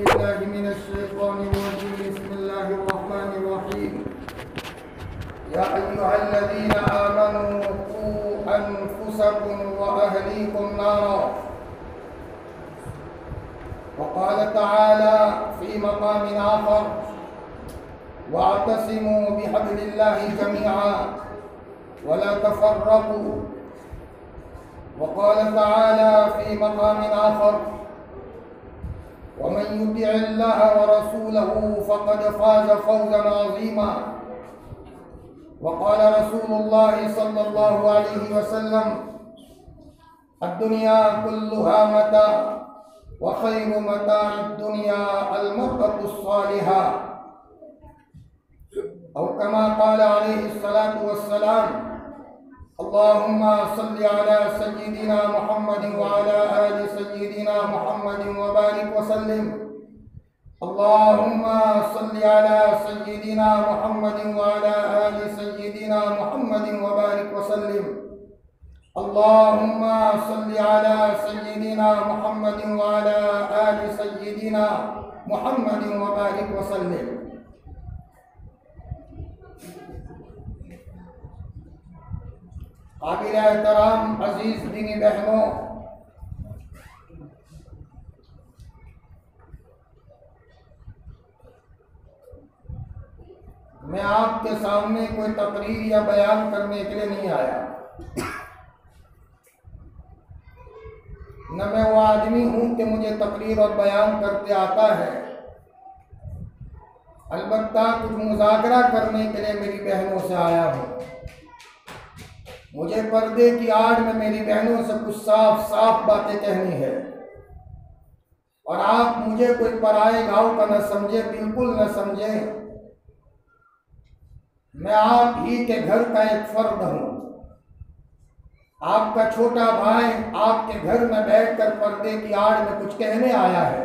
بالله من الشيطان الرجيم. بسم الله الرحمن الرحيم. يا أيها الذين آمنوا قوا أنفسكم وأهليكم نارا. وقال تعالى في مقام آخر: واعتصموا بحبل الله جميعا ولا تفرقوا. وقال تعالى في مقام آخر: ومن يطع الله ورسوله فقد فاز فوزا عظيما. وقال رسول الله صلى الله عليه وسلم: الدنيا كلها متاع وخير متاع الدنيا المرأة الصالحة، أو كما قال عليه الصلاة والسلام: اللهم صل على سيدنا محمد وعلى آل سيدنا محمد وبارك وسلم. اللهم صل على سيدنا محمد وعلى آل سيدنا محمد وبارك وسلم. اللهم صل على سيدنا محمد وعلى آل سيدنا محمد وبارك وسلم. قابل احترام عزیز دینی بہنوں، میں آپ کے سامنے کوئی تقریر یا بیان کرنے کے لیے نہیں آیا، نہ میں وہ آدمی ہوں کہ مجھے تقریر اور بیان کرتے آتا ہے۔ البتہ کچھ مذاکرہ کرنے کے لیے میری بہنوں سے آیا ہوں۔ مجھے پردے کی آڑ میں میری بہنوں سے کچھ صاف صاف باتیں کہنی ہے، اور آپ مجھے کوئی پرائے گاؤں کا نہ سمجھے، بالکل نہ سمجھیں۔ میں آپ ہی کے گھر کا ایک فرد ہوں، آپ کا چھوٹا بھائی آپ کے گھر میں بیٹھ کر پردے کی آڑ میں کچھ کہنے آیا ہے،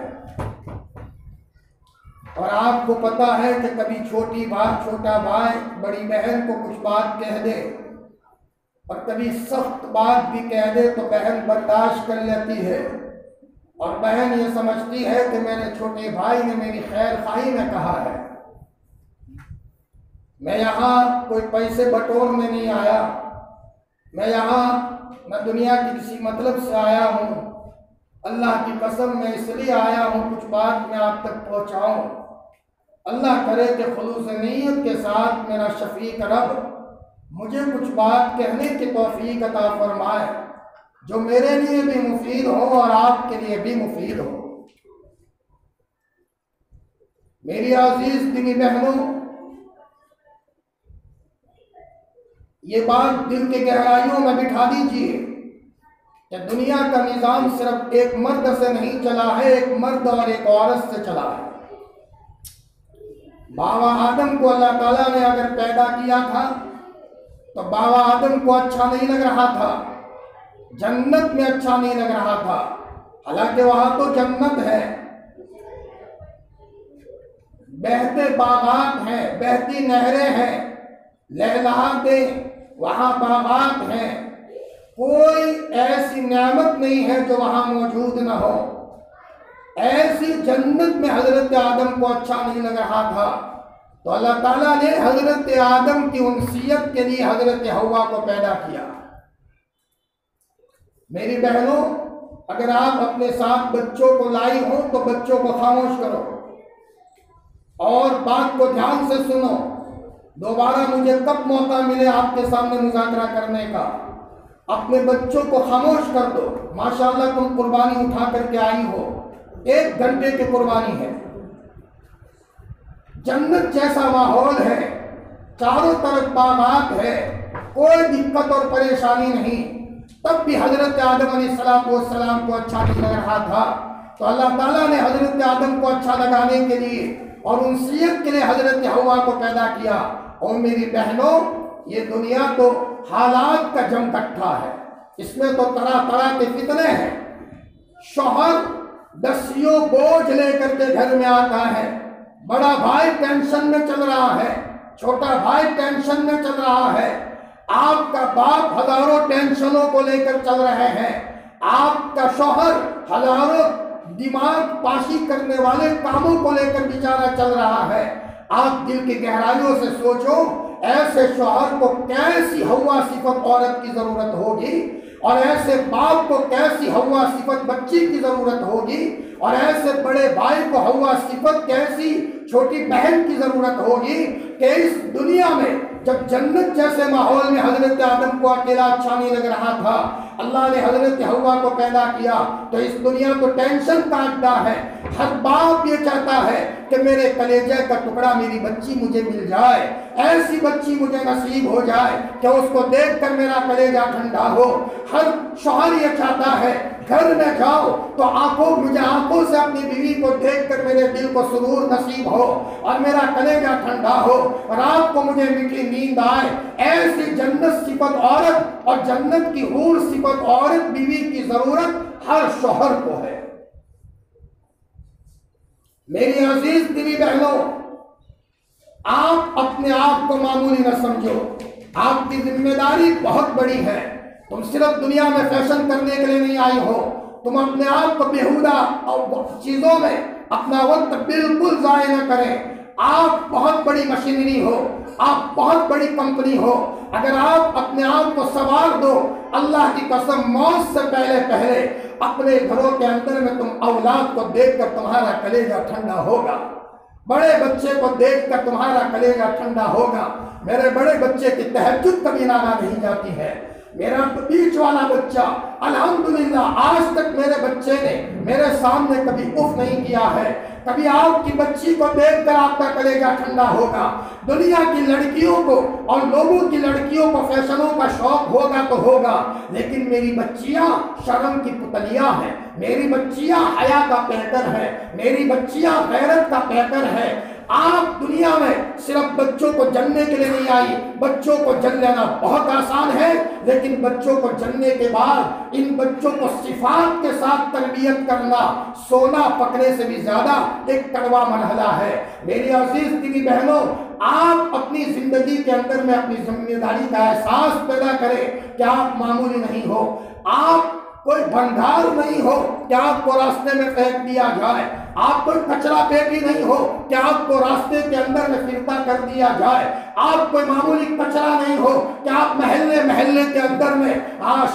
اور آپ کو پتا ہے کہ کبھی چھوٹا بھائی بڑی بہن کو کچھ بات کہہ دے، اور کبھی سخت بات بھی کہہ دے تو بہن برداشت کر لیتی ہے، اور بہن یہ سمجھتی ہے کہ میرے چھوٹے بھائی نے میری خیر خواہی میں کہا ہے۔ میں یہاں کوئی پیسے بٹورنے نہیں آیا، میں یہاں نہ دنیا کی کسی مطلب سے آیا ہوں۔ اللہ کی قسم میں اس لیے آیا ہوں کچھ بات میں آپ تک پہنچاؤں۔ اللہ کرے کہ خلوص نیت کے ساتھ میرا شفیق رب مجھے کچھ بات کہنے کی توفیق عطا فرمائے جو میرے لیے بھی مفید ہو اور آپ کے لیے بھی مفید ہو۔ میری عزیز دینی بہنوں، یہ بات دل کے گہرائیوں میں بٹھا دیجیے کہ دنیا کا نظام صرف ایک مرد سے نہیں چلا ہے، ایک مرد اور ایک عورت سے چلا ہے۔ بابا آدم کو اللہ تعالیٰ نے اگر پیدا کیا تھا تو بابا آدم کو اچھا نہیں لگ رہا تھا، جنت میں اچھا نہیں لگ رہا تھا، حالانکہ وہاں تو جنت ہے، بہتے باغات ہیں، بہتی نہریں ہیں، لہلہاتے وہاں باغات ہیں، کوئی ایسی نعمت نہیں ہے جو وہاں موجود نہ ہو۔ ایسی جنت میں حضرت آدم کو اچھا نہیں لگ رہا تھا تو اللہ تعالیٰ نے حضرت آدم کی انسیت کے لیے حضرت حوا کو پیدا کیا۔ میری بہنوں، اگر آپ اپنے ساتھ بچوں کو لائی ہو تو بچوں کو خاموش کرو اور بات کو دھیان سے سنو۔ دوبارہ مجھے کب موقع ملے آپ کے سامنے مذاکرہ کرنے کا، اپنے بچوں کو خاموش کر دو۔ ماشاءاللہ تم قربانی اٹھا کر کے آئی ہو، 1 گھنٹے کی قربانی ہے، جنت جیسا ماحول ہے، چاروں طرف باغات ہے، کوئی دقت اور پریشانی نہیں، تب بھی حضرت آدم علیہ السلام کو اچھا نہیں لگ رہا تھا تو اللہ تعالیٰ نے حضرت آدم کو اچھا لگانے کے لیے اور انسیت کے لیے حضرت حوا کو پیدا کیا۔ اور میری بہنوں، یہ دنیا تو حالات کا جم کٹھا ہے، اس میں تو طرح طرح کے فتنے ہیں۔ شوہر دسیوں بوجھ لے کر کے گھر میں آتا ہے، بڑا بھائی ٹینشن میں چل رہا ہے، چھوٹا بھائی ٹینشن میں چل رہا ہے، آپ کا باپ ہزاروں ٹینشنوں کو لے کر چل رہے ہیں، آپ کا شوہر ہزاروں دماغ پاشی کرنے والے کاموں کو لے کر بیچارہ چل رہا ہے۔ آپ دل کی گہرائیوں سے سوچو، ایسے شوہر کو کیسی حوا صفت عورت کی ضرورت ہوگی، اور ایسے باپ کو کیسی حوا صفت بچی کی ضرورت ہوگی، اور ایسے بڑے بھائی کو حوا صفت کیسی چھوٹی بہن کی ضرورت ہوگی کہ اس دنیا میں جب جنت جیسے ماحول میں حضرت آدم کو اکیلا اچھا نہیں لگ رہا تھا، اللہ نے حضرت حوا کو پیدا کیا تو اس دنیا کو ٹینشن کا اڈا ہے۔ ہر باپ یہ چاہتا ہے کہ میرے کلیجے کا ٹکڑا میری بچی مجھے مل جائے، ایسی بچی مجھے نصیب ہو جائے کہ اس کو دیکھ کر میرا کلیجہ ٹھنڈا ہو۔ ہر شوہر یہ چاہتا ہے گھر میں جاؤ تو مجھے آنکھوں سے اپنی بیوی کو دیکھ کر میرے دل کو سرور نصیب ہو اور میرا کلیجہ ٹھنڈا ہو، رات کو مجھے میٹھی نیند آئے۔ ایسی جنت صفت عورت اور جنت کی حور صفت عورت بیوی کی ضرورت ہر شوہر کو ہے۔ میری عزیز دینی بہنوں، آپ اپنے آپ کو معمولی نہ سمجھو، آپ کی ذمہ داری بہت بڑی ہے۔ تم صرف دنیا میں فیشن کرنے کے لیے نہیں آئی ہو، تم اپنے آپ کو بیہودہ اور چیزوں میں اپنا وقت بالکل ضائع نہ کریں۔ آپ بہت بڑی مشینری ہو، آپ بہت بڑی کمپنی ہو، اگر آپ اپنے آپ کو سنوار دو، اللہ کی قسم موت سے پہلے اپنے گھروں کے اندر میں تم اولاد کو دیکھ کر تمہارا کلیجہ ٹھنڈا ہوگا، بڑے بچے کو دیکھ کر تمہارا کلیجہ ٹھنڈا ہوگا۔ میرے بڑے بچے کی تہجد کبھی ناغا نہیں جاتی ہے، میرا بیچ والا بچہ الحمدللہ آج تک میرے بچے نے میرے سامنے کبھی اف نہیں کیا ہے۔ کبھی آپ کی بچی کو دیکھ کر آپ کا کلیجہ ٹھنڈا ہوگا۔ دنیا کی لڑکیوں کو اور لوگوں کی لڑکیوں کو فیشنوں کا شوق ہوگا تو ہوگا، لیکن میری بچیاں شرم کی پتلیاں ہیں، میری بچیاں حیا کا پیکر ہے، میری بچیاں غیرت کا پیکر ہے۔ آپ دنیا میں صرف بچوں کو جننے کے لیے نہیں آئی، بچوں کو جن لینا بہت آسان ہے، لیکن بچوں کو جننے کے بعد ان بچوں کو صفات کے ساتھ تربیت کرنا سونا پکنے سے بھی زیادہ ایک کڑوا مرحلہ ہے۔ میری عزیز دینی بہنوں، آپ اپنی زندگی کے اندر میں اپنی ذمہ داری کا احساس پیدا کریں کہ آپ معمولی نہیں ہو، آپ کوئی بھنڈار نہیں ہو کہ آپ کو راستے میں پھینک دیا جائے، آپ کوئی کچرا پیٹی نہیں ہو کہ آپ کو راستے کے اندر میں پھرتا کر دیا جائے، آپ کوئی معمولی کچرا نہیں ہو کہ آپ محلے کے اندر میں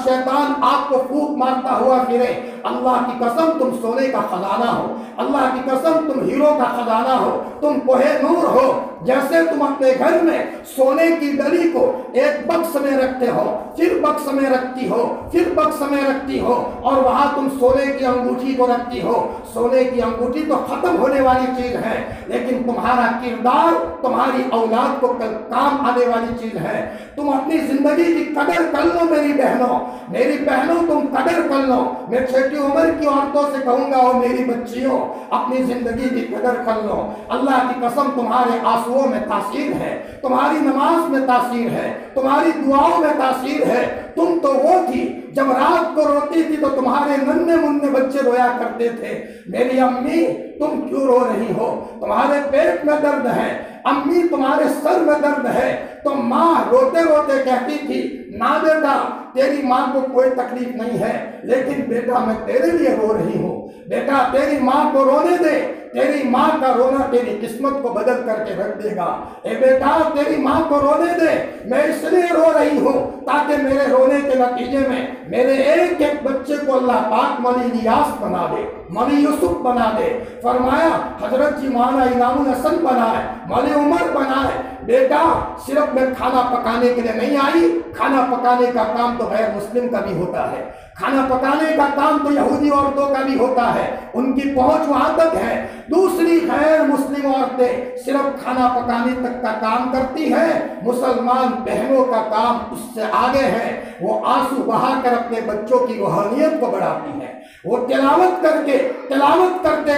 شیطان آپ کو پھونک مارتا ہوا پھرے۔ اللہ کی قسم تم سونے کا خزانہ ہو، اللہ کی قسم تم ہیرو کا خزانہ ہو، تم کوہ نور ہو۔ جیسے تم اپنے گھر میں سونے کی ڈلی کو ایک بکس میں رکھتے ہو، پھر بکس میں رکھتی ہو، پھر بکس میں رکھتی ہو، اور وہاں تم سونے کی انگوٹھی کو رکھتی ہو۔ سونے کی انگوٹھی تو ختم ہونے والی چیز ہے، لیکن تمہارا کردار تمہاری اولاد کو کام آنے والی چیز ہے۔ تم اپنی زندگی کی قدر کر لو میری بہنوں تم قدر کر لو۔ میں چھوٹی عمر کی عورتوں سے کہوں گا، اور میری بچیوں اپنی زندگی کی قدر کر لو۔ اللہ کی قسم تمہارے آنسوؤں میں تاثیر ہے، تمہاری نماز میں تاثیر ہے، تمہاری دعاؤں میں تاثیر ہے۔ تم تو وہ تھی جب رات کو روتی تھی تو تمہارے ننھے منھے بچے رویا کرتے تھے۔ میری امی تم کیوں رو رہی ہو؟ تمہارے پیٹ میں درد ہے، امی تمہارے سر میں درد ہے۔ تو ماں روتے روتے کہتی تھی، نہ بیٹا تیری ماں کو کوئی تکلیف نہیں ہے، لیکن بیٹا میں تیرے لیے رو رہی ہوں۔ بیٹا تیری ماں کو رونے دے، تیری ماں کا رونا تیری قسمت کو بدل کر کے رکھ دے گا۔ اے بیٹا تیری ماں کو رونے دے، میں اس لیے رو رہی ہوں تاکہ میرے رونے کے نتیجے میں میرے ایک ایک بچے کو اللہ پاک مولی الیاس بنا دے، مولی یوسف بنا دے۔ فرمایا حضرت جی مولانا انعام الحسن بنائے، مولی عمر بنائے۔ بیٹا صرف میں کھانا پکانے کے لیے نہیں آئی، کھانا پکانے کا کام تو غیر مسلم کا بھی ہوتا ہے، کھانا پکانے کا کام تو یہودی عورتوں کا بھی ہوتا ہے، ان کی پہنچ وہاں تک ہے۔ دوسری غیر مسلم عورتیں صرف کھانا پکانے تک کا کام کرتی ہیں، مسلمان بہنوں کا کام اس سے آگے ہے۔ وہ آنسو بہا کر اپنے بچوں کی روحانیت کو بڑھاتی ہے، وہ تلاوت کرتے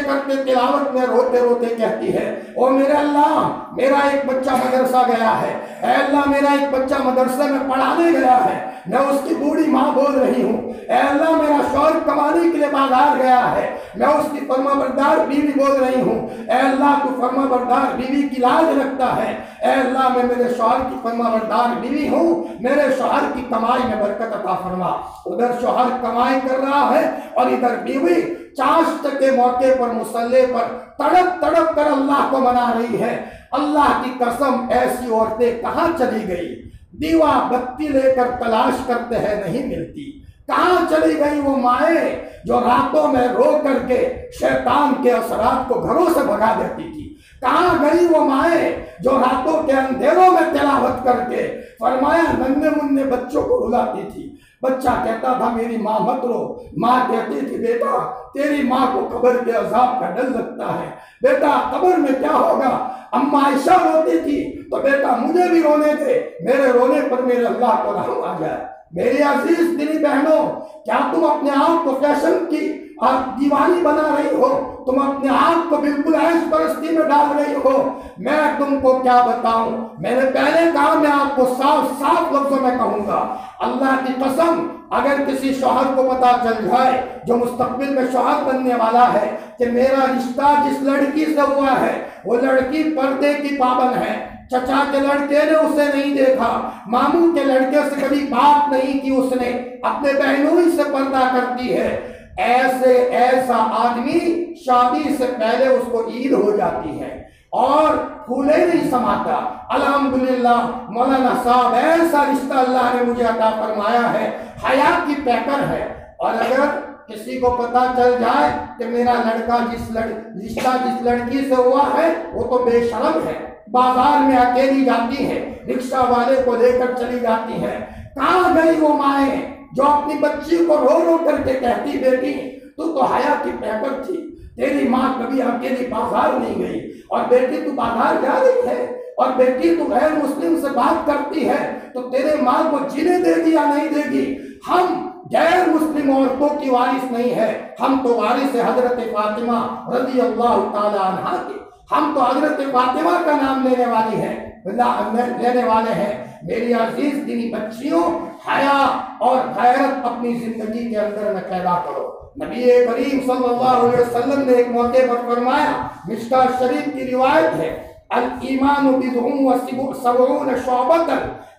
کرتے تلاوت میں روتے روتے کہتی ہے، او میرے اللہ میرا ایک بچہ مدرسہ گیا ہے، اے اللہ میرا ایک بچہ مدرسے میں پڑھانے گیا ہے، میں اس کی بوڑھی ماں بول رہی ہوں، اے اللہ میرا شوہر کمانے کے لیے بازار گیا ہے، میں اس کی فرما بردار بیوی بول رہی ہوں، اے اللہ تو فرما بردار بیوی کی لاج رکھتا ہے، اے اللہ میں میرے شوہر کی فرما بردار بیوی ہوں، میرے شوہر کی کمائی میں برکت عطا فرما۔ ادھر شوہر کمائی کر رہا ہے اور ادھر بیوی چاشت کے موقع پر مصلی پر تڑپ تڑپ کر اللہ کو منا رہی ہے۔ اللہ کی قسم ایسی عورتیں کہاں چلی گئی؟ دیوا بتی لے کر تلاش کرتے ہیں نہیں ملتی۔ کہاں چلی گئی وہ مائیں جو راتوں میں رو کر کے شیطان کے اثرات کو گھروں سے بھگا دیتی تھی؟ کہاں گئی وہ مائیں جو راتوں کے اندھیروں میں تلاوت کر کے فرمایا ننھے منھے بچوں کو رلاتی تھی؟ بچہ کہتا تھا میری ماں مت رو، ماں کہتی تھی بیٹا تیری ماں کو قبر کے عذاب کا ڈر لگتا ہے، بیٹا قبر میں کیا ہوگا؟ اماں عائشہ روتی تھی تو بیٹا مجھے بھی رونے دے، میرے رونے پر میرے اللہ کو رحم آ جائے۔ میری عزیز دینی بہنوں، کیا تم اپنے آپ کو فیشن کی دیوانی بنا رہی ہو؟ تم اپنے آپ کو بالکل عیش پرستی میں ڈال رہی ہو؟ میں تم کو کیا بتاؤں، میں نے پہلے کہا، میں آپ کو صاف صاف لفظوں میں کہوں گا، اللہ کی قسم اگر کسی شوہر کو پتا چل جائے جو مستقبل میں شوہر بننے والا ہے کہ میرا رشتہ جس لڑکی سے ہوا ہے وہ لڑکی پردے کی پابند ہے، چچا کے لڑکے نے اسے نہیں دیکھا، ماموں کے لڑکے سے کبھی بات نہیں کی اس نے، اپنے بہنوئی سے پردہ کرتی ہے، ایسا آدمی شادی سے پہلے اس کو عید ہو جاتی ہے اور پھولے نہیں سماتا۔ الحمدللہ مولانا صاحب ایسا رشتہ اللہ نے مجھے عطا فرمایا ہے، حیات کی پیکر ہے، اور اگر کسی کو پتا چل جائے کہ میرا لڑکا رشتہ جس لڑکی سے ہوا ہے وہ تو بے شرم ہے، بازار میں اکیلی جاتی ہے، رکشہ والے کو لے کر چلی جاتی ہے، کہاں گئی وہ مائیں جو اپنی بچی کو رو رو کر کے کہتی بیٹی تو حیا کی پیکر تھی، تیری ماں کبھی اکیلی بازار نہیں گئی، اور بیٹی تو بازار جا رہی ہے، اور بیٹی تو غیر مسلم سے بات کرتی ہے تو تیرے ماں کو جینے دے گی یا نہیں دے گی؟ ہم غیر مسلم عورتوں کی وارث نہیں ہے، ہم تو وارث حضرت فاطمہ رضی اللہ تعالی عنہا کے، ہم تو حضرت فاطمہ کا نام لینے والے ہیں۔ میری عزیز دینی بچیوں، حیا اور غیرت اپنی زندگی کے اندر میں پیدا کرو۔ نبی کریم صلی اللہ علیہ وسلم نے ایک موقع پر فرمایا، مشکاۃ شریف کی روایت ہے، الایمان بضع وسبعون شعبۃ،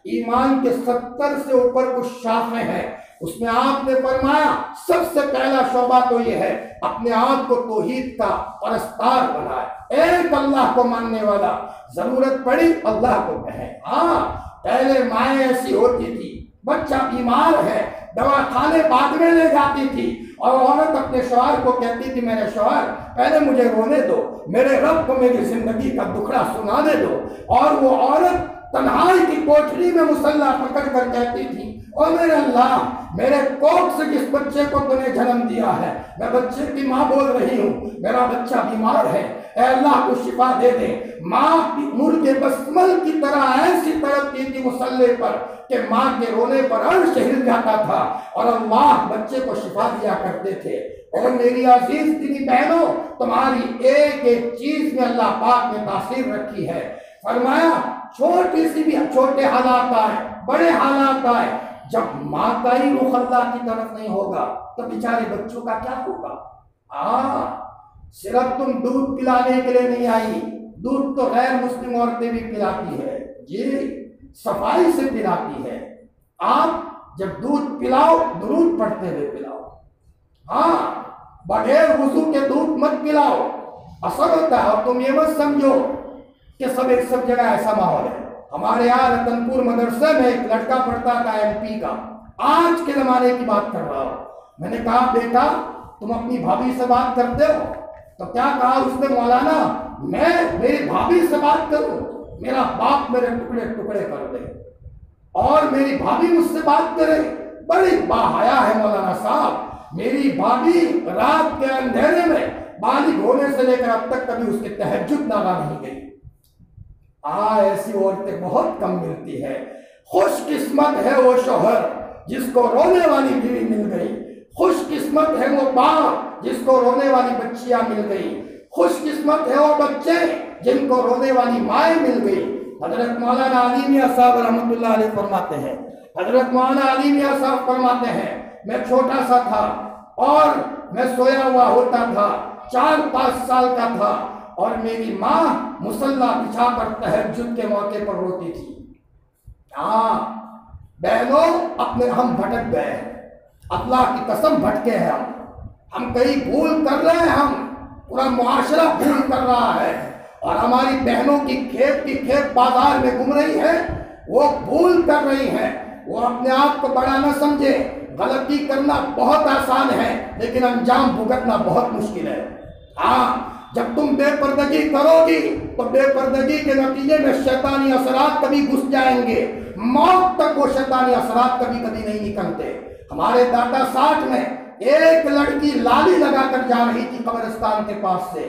ایمان کے 70 سے اوپر کچھ شاخیں ہیں، اس میں آپ نے فرمایا سب سے پہلا شعبہ تو یہ ہے اپنے آپ کو توحید کا پرستار بنائے، ایک اللہ کو ماننے والا، ضرورت پڑی اللہ کو کہے۔ ہاں پہلے مائیں ایسی ہوتی تھی، بچہ بیمار ہے دوا کھانے بعد میں لے جاتی تھی، اور عورت اپنے شوہر کو کہتی تھی میرے شوہر پہلے مجھے رونے دو، میرے رب کو میری زندگی کا دکھڑا سنانے دو، اور وہ عورت تنہائی کی کوٹھری میں مصلی پکڑ کر کہتی تھی او میرے اللہ، میرے کوکھ سے جس بچے کو تو نے جنم دیا ہے، میں بچے کی ماں بول رہی ہوں، میرا بچہ بیمار ہے، اے اللہ کو شفا دے دے۔ ماں مرغ بسمل کی طرح ایسی تڑپتی تھی مصلی پر کہ ماں کے رونے پر عرش ہل جاتا تھا، اور اللہ بچے کو شفا دیا کرتے تھے۔ اور میری عزیز دینی بہنوں، تمہاری ایک ایک چیز میں اللہ پاک نے تاثیر رکھی ہے۔ فرمایا چھوٹی سی بھی چھوٹے حالات آئے، بڑے حالات آئے، جب ماں کا ہی رخ اللہ کی طرف نہیں ہوگا تو بیچارے بچوں کا کیا ہوگا؟ صرف تم دودھ پلانے کے لیے نہیں آئی، دودھ تو غیر مسلم عورتیں بھی پلاتی ہے، جی صفائی سے پلاتی ہے۔ آپ جب دودھ پلاؤ درود پڑھتے ہوئے پلاؤ، بغیر وضو کے دودھ مت پلاؤ، اثر ہوتا ہے۔ اور تم یہ مت سمجھو کہ سب جگہ ایسا ماحول ہے۔ ہمارے یہاں رتن پور مدرسے میں ایک لڑکا پڑھتا تھا MP کا، آج کے زمانے کی بات کر رہا ہوں۔ میں نے کہا بیٹا تم اپنی بھابھی سے بات کرتے ہو؟ تو کیا کہا اس نے، مولانا میں میری بھابھی سے بات کروں، میرا باپ میرے ٹکڑے ٹکڑے کر دے اور میری بھابھی مجھ سے بات کرے؟ بڑی باحیا ہے مولانا صاحب، میری بھابھی رات کے اندھیرے میں بالغ ہونے سے لے کر اب تک کبھی اس کی تہجد ناغا نہیں گئی۔ ایسی عورتیں بہت کم ملتی ہے۔ خوش قسمت ہے وہ شوہر جس کو رونے والی بیوی مل گئی، خوش قسمت ہے وہ باپ جس کو رونے والی بچیاں مل گئی، خوش قسمت ہے وہ بچے جن کو رونے والی مائیں مل گئی۔ حضرت مولانا علی میاں صاحب رحمۃ اللہ علیہ فرماتے ہیں، حضرت مولانا علی میاں صاحب فرماتے ہیں میں چھوٹا سا تھا، اور میں سویا ہوا ہوتا تھا، 4-5 سال کا تھا، اور میری ماں مصلی بچھا کر تہجد کے موقع پر روتی تھی۔ ہاں بہنوں، ہم بھٹک گئے ہیں، اللہ کی قسم بھٹکے ہیں ہم کہیں بھول کر رہے ہیں، ہم پورا معاشرہ بھول کر رہا ہے، اور ہماری بہنوں کی کھیپ بازار میں گھوم رہی ہے، وہ بھول کر رہی ہیں۔ وہ اپنے آپ کو بڑا نہ سمجھے، غلطی کرنا بہت آسان ہے لیکن انجام بھگتنا بہت مشکل ہے۔ ہاں جب تم بے پردگی کرو گی تو بے پردگی کے نتیجے میں شیطانی اثرات کبھی گھس جائیں گے، موت تک وہ شیطانی اثرات کبھی نہیں نکلتے۔ ہمارے دادا 60 میں ایک لڑکی لالی لگا کر جا رہی تھی قبرستان کے پاس سے،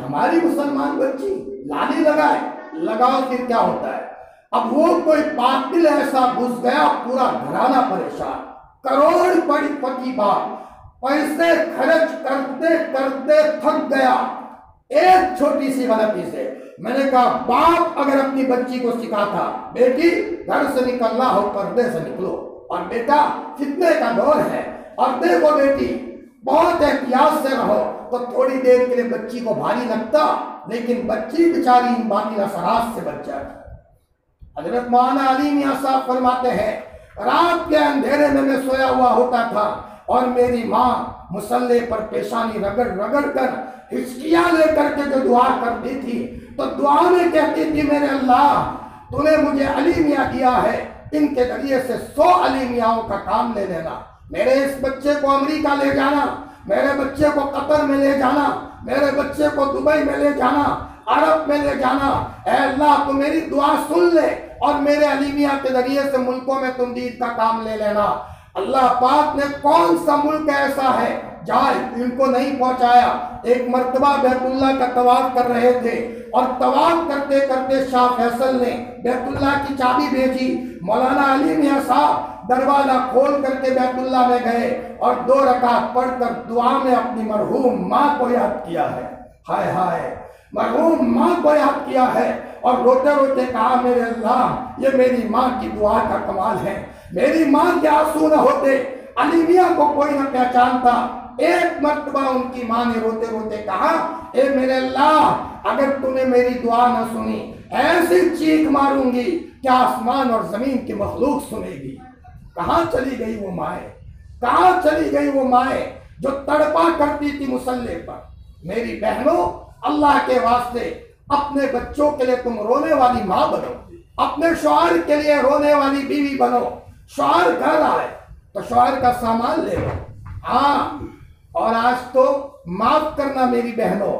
ہماری مسلمان بچی لالی لگاؤ پھر کیا ہوتا ہے؟ اب وہ کوئی باطل ایسا گھس گیا، پورا گھرانہ پریشان، کروڑ پتی باپ پیسے خرچ کرتے کرتے تھک گیا ایک چھوٹی سی غلطی سے۔ میں نے کہا باپ اگر اپنی بچی کو سکھاتا، بیٹی گھر سے نکلنا ہو پردے سے نکلو، اور بیٹا فتنے کا دور ہے، اور دیکھو بیٹی بہت احتیاط سے رہو، تو تھوڑی دیر کے لیے بچی کو بھاری لگتا، لیکن بچی بیچاری ان باطل اثرات سے بچ جاتی۔ حضرت مولانا علی میاں صاحب فرماتے ہیں، رات کے اندھیرے میں میں سویا ہوا ہوتا تھا، اور میری ماں مصلی پر پیشانی رگڑ رگڑ کر ہچکیاں لے کر کے جو دعا کرتی تھی، تو دعا میں کہتی تھی، میرے اللہ تو نے مجھے علی میاں دیا ہے، ان کے ذریعے سے 100 علی میاں کا کام لے لینا، میرے اس بچے کو امریکہ لے جانا، میرے بچے کو قطر میں لے جانا، میرے بچے کو دبئی میں لے جانا، عرب میں لے جانا، اے اللہ تو میری دعا سن لے، اور میرے علی میاں کے ذریعے سے ملکوں میں تمدید کا کام لے لینا۔ اللہ پاک نے کون سا ملک ایسا ہے جہاں ان کو نہیں پہنچایا۔ ایک مرتبہ بیت اللہ کا طواف کر رہے تھے، اور طواف کرتے کرتے شاہ فیصل نے بیت اللہ کی چابی بھیجی، مولانا علی میاں صاحب دروازہ کھول کر کے بیت اللہ میں گئے، اور 2 رکعت پڑھ کر دعا میں اپنی مرحوم ماں کو یاد کیا ہے۔ ہائے ہائے، مرحوم ماں کو یاد کیا ہے، اور روتے روتے کہا، میرے اللہ یہ میری ماں کی دعا کا کمال ہے، میری ماں کے آنسو نہ ہوتے علی میاں کو کوئی نہ پہچانتا۔ ایک مرتبہ ان کی ماں نے روتے روتے کہا، اے میرے اللہ اگر تو نے میری دعا نہ سنی، ایسی چیخ ماروں گی کہ آسمان اور زمین کی مخلوق سنے گی۔ کہاں چلی گئی وہ مائیں، کہاں چلی گئی وہ مائیں جو تڑپا کرتی تھی مصلی پر؟ میری بہنوں، اللہ کے واسطے اپنے بچوں کے لیے تم رونے والی ماں بنو، اپنے شوہر کے لیے رونے والی بیوی بنو۔ شوہر گھر آئے تو شوہر کا سامان لے لو۔ ہاں، اور آج تو معاف کرنا میری بہنوں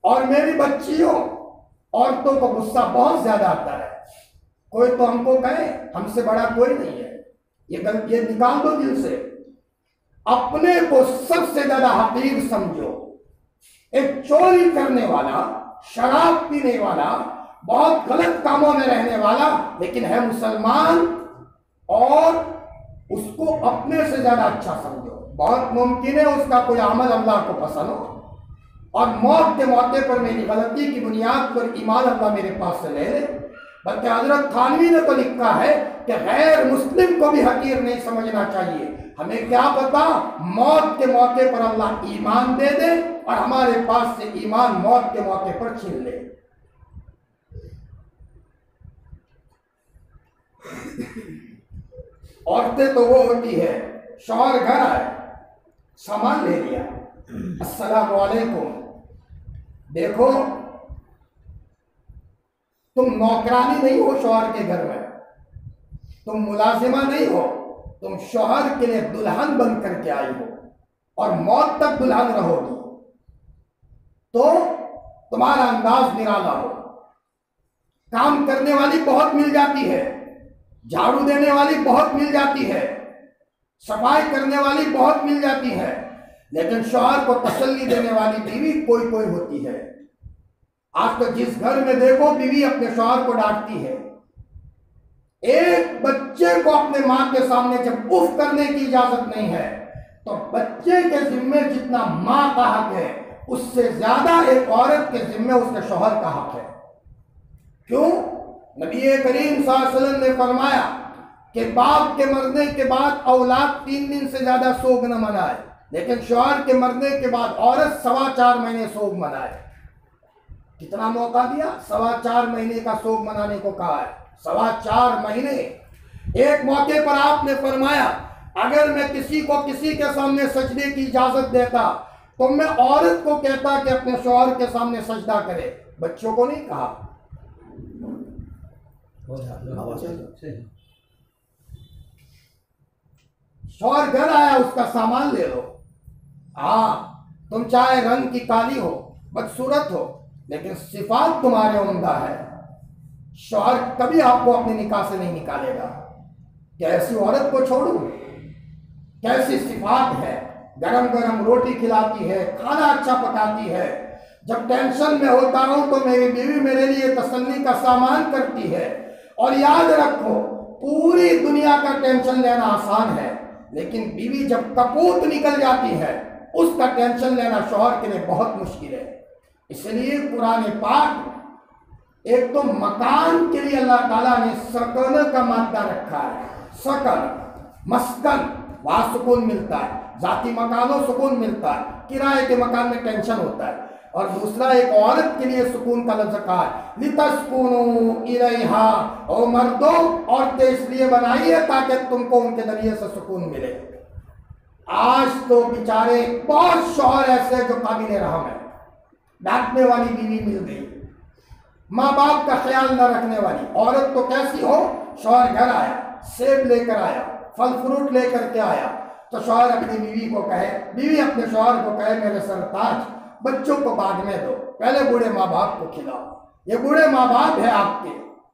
اور میری بچیوں، عورتوں کو غصہ بہت زیادہ آتا ہے۔ کوئی تو ہم کو کہے ہم سے بڑا کوئی نہیں ہے، یہ نکال دو دل سے، اپنے کو سب سے زیادہ حقیر سمجھو۔ ایک چوری کرنے والا، شراب پینے والا، بہت غلط کاموں میں رہنے والا، لیکن ہے مسلمان، اور اس کو اپنے سے زیادہ اچھا سمجھو۔ بہت ممکن ہے اس کا کوئی عمل اللہ کو پسند ہو، اور موت کے موقع پر میری غلطی کی بنیاد پر ایمان اللہ میرے پاس سے لے لے۔ بلکہ حضرت تھانوی نے تو لکھا ہے کہ غیر مسلم کو بھی حقیر نہیں سمجھنا چاہیے۔ ہمیں کیا پتا موت کے موقع پر اللہ ایمان دے دے اور ہمارے پاس سے ایمان موت کے موقع پر چھین لے۔ عورتیں تو وہ ہوتی ہے، شوہر گھر آئے، سامان لے لیا، السلام علیکم، دیکھو تم نوکرانی نہیں ہو شوہر کے گھر میں، تم ملازمہ نہیں ہو، تم شوہر کے لیے دلہن بن کر کے آئی ہو، اور موت تک دلہن رہو گی، تو تمہارا انداز نرالا ہو۔ کام کرنے والی بہت مل جاتی ہے، جھاڑو دینے والی بہت مل جاتی ہے، صفائی کرنے والی بہت مل جاتی ہے، لیکن شوہر کو تسلی دینے والی بیوی کوئی کوئی ہوتی ہے۔ آج تو جس گھر میں دیکھو بیوی اپنے شوہر کو ڈانٹتی ہے۔ ایک بچے کو اپنے ماں کے سامنے جب اف کرنے کی اجازت نہیں ہے، تو بچے کے ذمے جتنا ماں کا حق ہے، اس سے زیادہ ایک عورت کے ذمے اس کے شوہر کا حق ہے۔ کیوں؟ نبی کریم صلی اللہ علیہ وسلم نے فرمایا کہ باپ کے مرنے کے بعد اولاد 3 دن سے زیادہ سوگ نہ منائے۔ لیکن شوہر کے مرنے کے بعد عورت 4.25 مہینے سوگ منائے. کتنا موقع دیا؟ 4.25 مہینے کا سوگ منانے کو کہا ہے. 4.25 مہینے. ایک موقع پر آپ نے فرمایا اگر میں کسی کو کسی کے سامنے سجدے کی اجازت دیتا تو میں عورت کو کہتا کہ اپنے شوہر کے سامنے سجدہ کرے، بچوں کو نہیں کہا. شوہر گھر آیا، اس کا سامان لے لو. ہاں تم چاہے رنگ کی کالی ہو، بدصورت ہو، لیکن صفات تمہارے عمدہ ہے. شوہر کبھی آپ کو اپنے نکاح سے نہیں نکالے گا. کیسی عورت کو چھوڑوں، کیسی صفات ہے، گرم گرم روٹی کھلاتی ہے، کھانا اچھا پکاتی ہے. جب ٹینشن میں ہوتا ہوں تو میری بیوی میرے لیے تسلی کا سامان کرتی ہے. اور یاد رکھو پوری دنیا کا ٹینشن لینا آسان ہے، لیکن بیوی جب کپوت نکل جاتی ہے اس کا ٹینشن لینا شوہر کے لیے بہت مشکل ہے. اس لیے قرآن پاک ایک تو مکان کے لیے اللہ تعالیٰ نے سکن کا مادہ رکھا ہے. سکن، مسکن، وہاں سکون ملتا ہے. ذاتی مکانوں سکون ملتا ہے، کرائے کے مکان میں ٹینشن ہوتا ہے. اور دوسرا ایک عورت کے لیے سکون کا لفظ کہا ہے لِتَسْكُنُوا إِلَيْهَا. او مردوں، عورتیں اس لیے بنائی ہے تاکہ تم کو ان کے ذریعے سے سکون ملے. آج تو بیچارے بہت شوہر ایسے جو قابل رحم ہے، ڈانٹنے والی بیوی مل گئی، ماں باپ کا خیال نہ رکھنے والی عورت. تو کیسی ہو؟ شوہر گھر آیا، سیب لے کر آیا، پھل فروٹ لے کر کے آیا، تو شوہر اپنی بیوی کو کہے، بیوی اپنے شوہر کو کہے میرے سرتاج بچوں کو بعد میں دو، پہلے بوڑھے ماں باپ کو کھلاؤ. یہ بوڑھے ماں باپ ہیں آپ کے،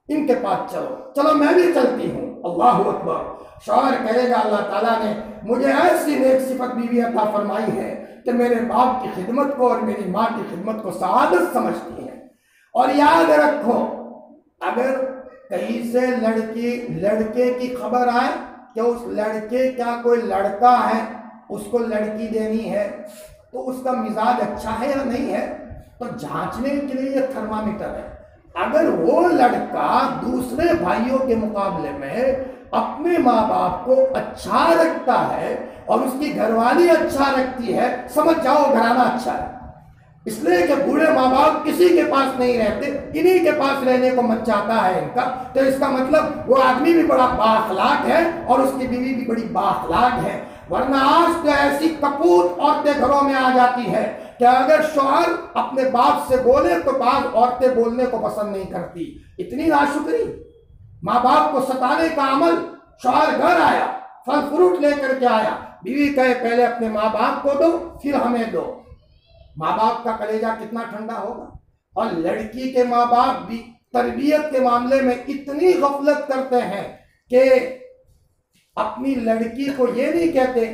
ان کے پاس چلو. چلو میں بھی چلتی ہوں. اللہ اکبر. شوہر کہے گا اللہ تعالیٰ نے مجھے ایسی نیک صفت بیوی عطا فرمائی ہے کہ میرے باپ کی خدمت کو اور میری ماں کی خدمت کو سعادت سمجھتی ہے. اور یاد رکھو اگر کہیں سے لڑکے کی خبر آئے کہ اس لڑکے کا کوئی لڑکا ہے، اس کو لڑکی دینی ہے، تو اس کا مزاج اچھا ہے یا نہیں ہے، تو جھانچنے کے لیے یہ تھرمامیٹر ہے. اگر وہ لڑکا دوسرے بھائیوں کے مقابلے میں اپنے ماں باپ کو اچھا رکھتا ہے اور اس کی گھر والی اچھا رکھتی ہے، سمجھ جاؤ گھرانہ اچھا ہے. اس لیے کہ بوڑھے ماں باپ کسی کے پاس نہیں رہتے، انہی کے پاس رہنے کو من چاہتا ہے ان کا. تو اس کا مطلب وہ آدمی بھی بڑا بااخلاق ہے اور اس کی بیوی بھی بڑی بااخلاق ہے. ورنہ آج تو ایسی کپوت عورتیں گھروں میں آ جاتی ہے کہ اگر شوہر اپنے باپ سے بولے تو بعض عورتیں بولنے کو پسند نہیں کرتی. اتنی ناشکری، ماں باپ کو ستانے کا عمل. شوہر گھر آیا، پھل فروٹ لے کر کے آیا، بیوی کہے پہلے اپنے ماں باپ کو دو پھر ہمیں دو. ماں باپ کا کلیجہ کتنا ٹھنڈا ہوگا. اور لڑکی کے ماں باپ بھی تربیت کے معاملے میں اتنی غفلت کرتے ہیں کہ اپنی لڑکی کو یہ نہیں کہتے